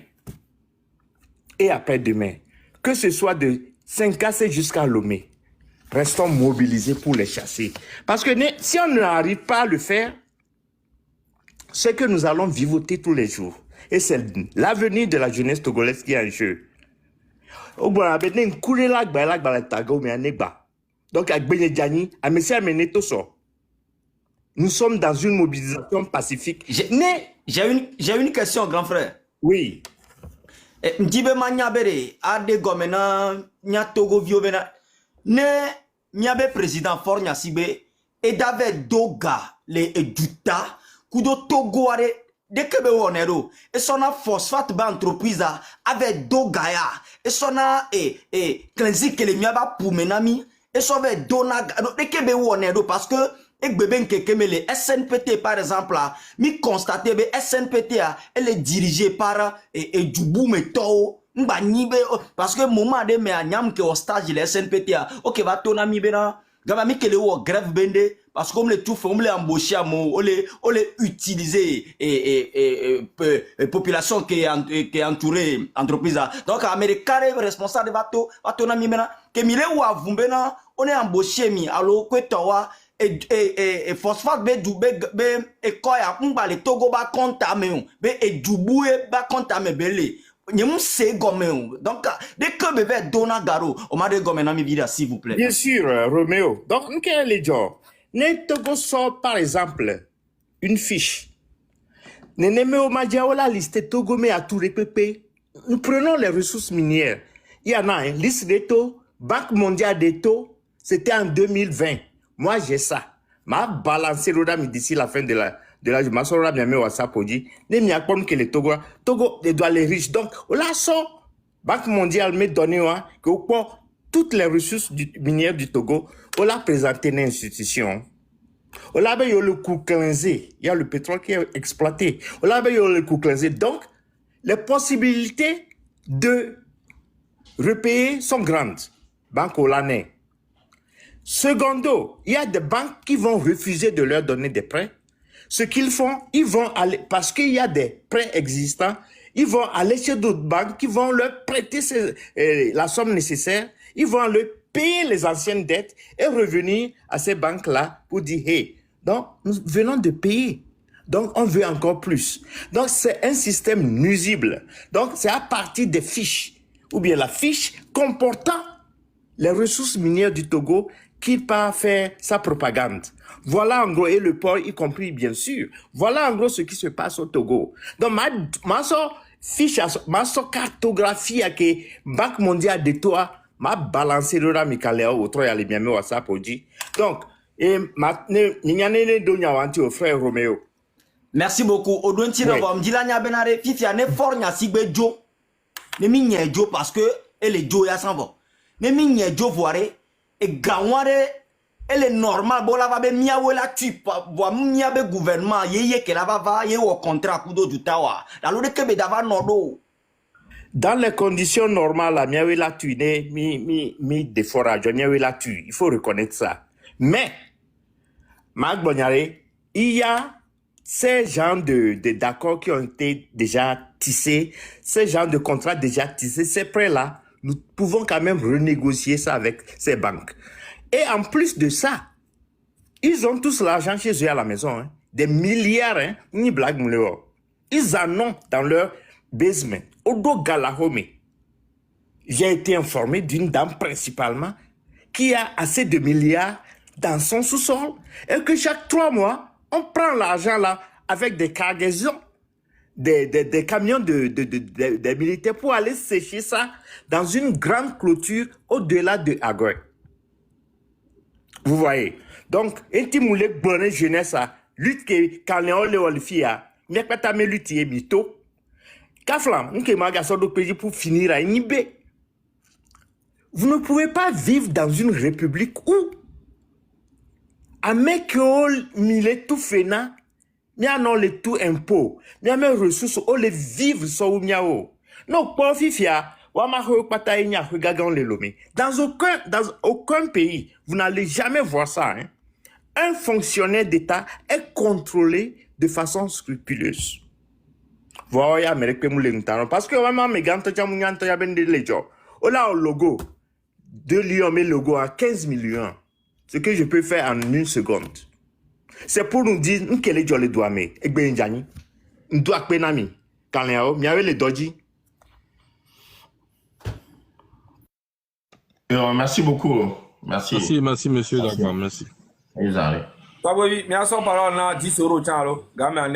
et après-demain. Que ce soit de Saint-Cassé jusqu'à Lomé, restons mobilisés pour les chasser. Parce que si on n'arrive pas à le faire, c'est que nous allons vivoter tous les jours. Et c'est l'avenir de la jeunesse togolaise qui est en jeu. Donc, nous sommes dans une mobilisation pacifique. J'ai une question, grand frère. Oui. Ndibe manyabere ade gomena nya Togo viobena ne nyabe président for nya sibe et David Doga le eduta kudo Togo are de kebe wonero et sona phosphate ba entreprise avec Doga ya et sona cleansi que le miaba pour menami et sauve dona de kebe wonero parce que le SNPT par exemple mi constaté be SNPT elle est dirigée par Djoubou Meto parce que moment de me anyam que au stage le SNPT OK va tona mi bena gaba mi kele wo grève bende parce que comme le tout on les embaucher on les utiliser population qui est entourée entreprise donc américain responsable va tona mi bena que mi le ou avumbena on est embauché mi alors que toi et phosphate be koya ngba le Togo ba contamé be Djoubou ba contamé belé nyem se gomé donc dès que bébé dona garo o ma de gomé na mi vida s'il vous plaît. Bien sûr Roméo. Donc quel est le genre ne Togo sort par exemple une fiche ne neme o madia la liste Togo mais à tout répéter. Nous prenons les ressources minières. Il y en a liste des taux, Banque mondiale des taux, c'était en 2020. Moi, j'ai ça. Ma balancé d'ici la fin de la ma soeur m'a mis WhatsApp pour dire, ne m'y a pas que les Togo doit les riches. Donc, on l'a sort. Banque mondiale m'a donné, que pour toutes les ressources minières du Togo, on l'a présenté dans l'institution. On l'a eu le coût cleansé. Il y a le pétrole qui est exploité. On l'a eu le coût cleansé. Donc, les possibilités de repayer sont grandes. Banque au l'année. Secondo, il y a des banques qui vont refuser de leur donner des prêts. Ce qu'ils font, ils vont aller, parce qu'il y a des prêts existants, ils vont aller chez d'autres banques qui vont leur prêter la somme nécessaire, ils vont leur payer les anciennes dettes et revenir à ces banques-là pour dire, hey, donc nous venons de payer, donc on veut encore plus. Donc c'est un système nuisible. Donc c'est à partir des fiches, ou bien la fiche comportant les ressources minières du Togo qui part faire sa propagande. Voilà en gros, et le port y compris bien sûr. Voilà en gros ce qui se passe au Togo. Donc ma fiche, ma cartographie à que Banque mondiale de toi m'a balancé le rami kaleo au troya les miami WhatsApp au dit. Donc et ma ne donya wanti au frère Roméo. Merci beaucoup. Odonti na bom dilanya benare fifia ne fornya sigbe jo. Ne mi nye jo parce que elle est jo ya s'en va. Ne mi nye jo voire et gaware elle est normale bon la va be miawe la tu bois miabe gouvernement yeye que la va ye au contrat kudo du tawa la lo de kebe dava nodo. Dans les conditions normales la miawe la tu ne mi de forage miawe la tu il faut reconnaître ça. Mais Marc Bonyare, il y a ces genres d'accords qui ont été déjà tissés, ces genres de contrats déjà tissés, ces prêts-là, nous pouvons quand même renégocier ça avec ces banques. Et en plus de ça, ils ont tous l'argent chez eux à la maison, hein, des milliards, hein, ni blague mouleur. Ils en ont dans leur basement. Odo Galahome. J'ai été informé d'une dame principalement qui a assez de milliards dans son sous-sol et que chaque 3 mois, on prend l'argent là avec des cargaisons, des camions des militaires pour aller sécher ça dans une grande clôture au-delà de Agoy. Vous voyez. Donc, intimoulé bonne jeunesse à lutte que quand on le fait à mais pas ta lutte et mito. Kaflam, on que magasin de pays pour finir à Nibé. Vous ne pouvez pas vivre dans une république où à mec mille tout fena, mia non le tout impôt, mia mes ressources au les vivre so miao. Non pas fifia, wa ma ho pata nya gagan le lomé. Dans aucun pays, vous n'allez jamais voir ça hein. un fonctionnaire d'État est contrôlé de façon scrupuleuse. Voilà, parce que vraiment, mes gants, il y a des gens. On a un logo. 2 lions, mais logo à 15 millions. Ce que je peux faire en 1 seconde. C'est pour nous dire, nous, quel est le doigt, mais, et bien, Jani, nous doit penami. Quand il y a les doji. Merci beaucoup. Merci. Merci, monsieur Dagba, merci. Ils arrivent. Oui, mais à son parole, on a 10 euros, tiens, alors. Gamin,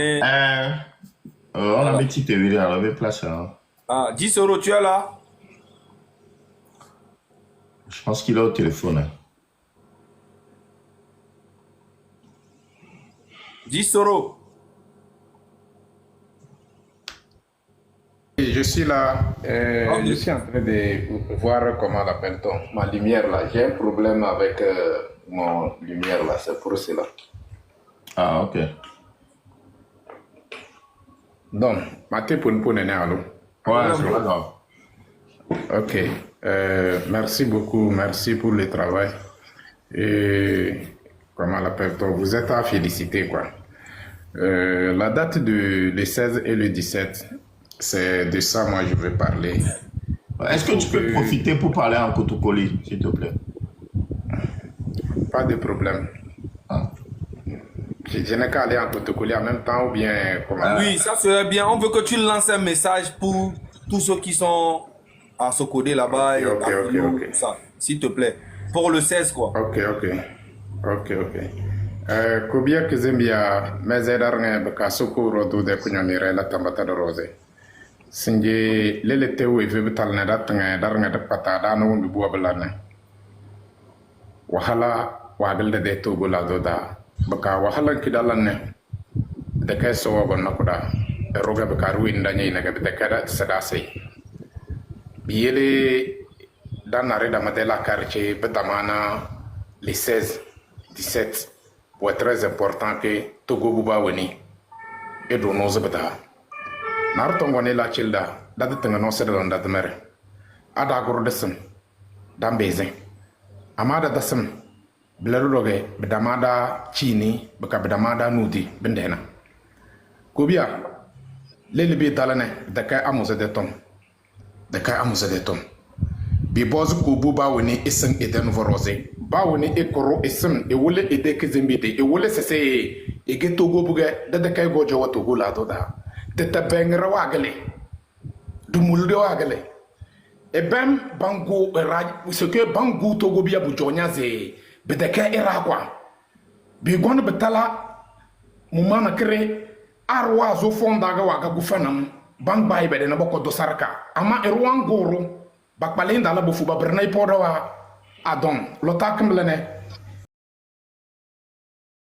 on a mis petite vidéo à la place. Ah, 10 euros, tu es là? Je pense qu'il est au téléphone. 10 euros. Je suis là, je suis en train de voir comment l'appelle-t-on, ma lumière là. J'ai un problème avec mon lumière là, c'est pour cela. Ah, ok. Donc, Maté pour nous donner allô. Ouais, c'est pas grave. Ok, merci beaucoup, merci pour le travail. Et comment l'appelle-t-on, vous êtes à féliciter quoi. La date de le 16 et le 17, c'est de ça moi je veux parler. Est-ce que tu peux profiter pour parler en Kotokoli, s'il te plaît? Pas de problème. Ah. Je n'ai qu'à aller en Kotokoli en même temps ou bien comment? Oui, ça serait bien. On veut que tu lances un message pour tous ceux qui sont à Sokodé là-bas et Ok, à ok, Kilo, ok. tout ça, s'il te plaît. Pour le 16, quoi. Ok. Kobia Kizembia, Mezedarne, Bakasoko, Rodo de Kunyonire, la Tambata de Rose. Singe, Lelete, Vivital Nedatanga, Darna de Patada, no one Buabalane. Wahala, Wadel de Togo la Doda, Baka Wahala Kidalane, the Keso of Nakoda, the Roga Bakaruin, Daniel, the Kada Sadase. Biele Danareda Madela Karche, Betamana, les 16, 17, pour être très important que Togo Buba Weni et Dono Zebeda. Nartongone la Childa, Datangan Sedan Dadmer, Adagor Desem, Dambeze, Amada Dasem, Bleruloge, Bedamada Chini, Bakabedamada Nudi, Bendena. Kubia, Lelibi Dalane, the Kai Amos de Tom. The Kai Amos de Tom. Biboz Kubu Bawini isn't Eden Vorose. Bawini Ekoro ism, a woolly edekizimidi, a woolly say, a get to go buget, that the Kai Gojo to go ladoda. The Tabanger Wagale. Dumuldo Agale. A bam bango, a raj, secure bango to go be a bujonaze, but the Kai Eraqua. Be gone betala Mumana Kere, Arwa Zofon Dagawaga Gufanam, Bang by bed and a boko dosarka. Ama Erwan Goro. Bakpalinda la bofu ba bernay podo wa adon lotakum lene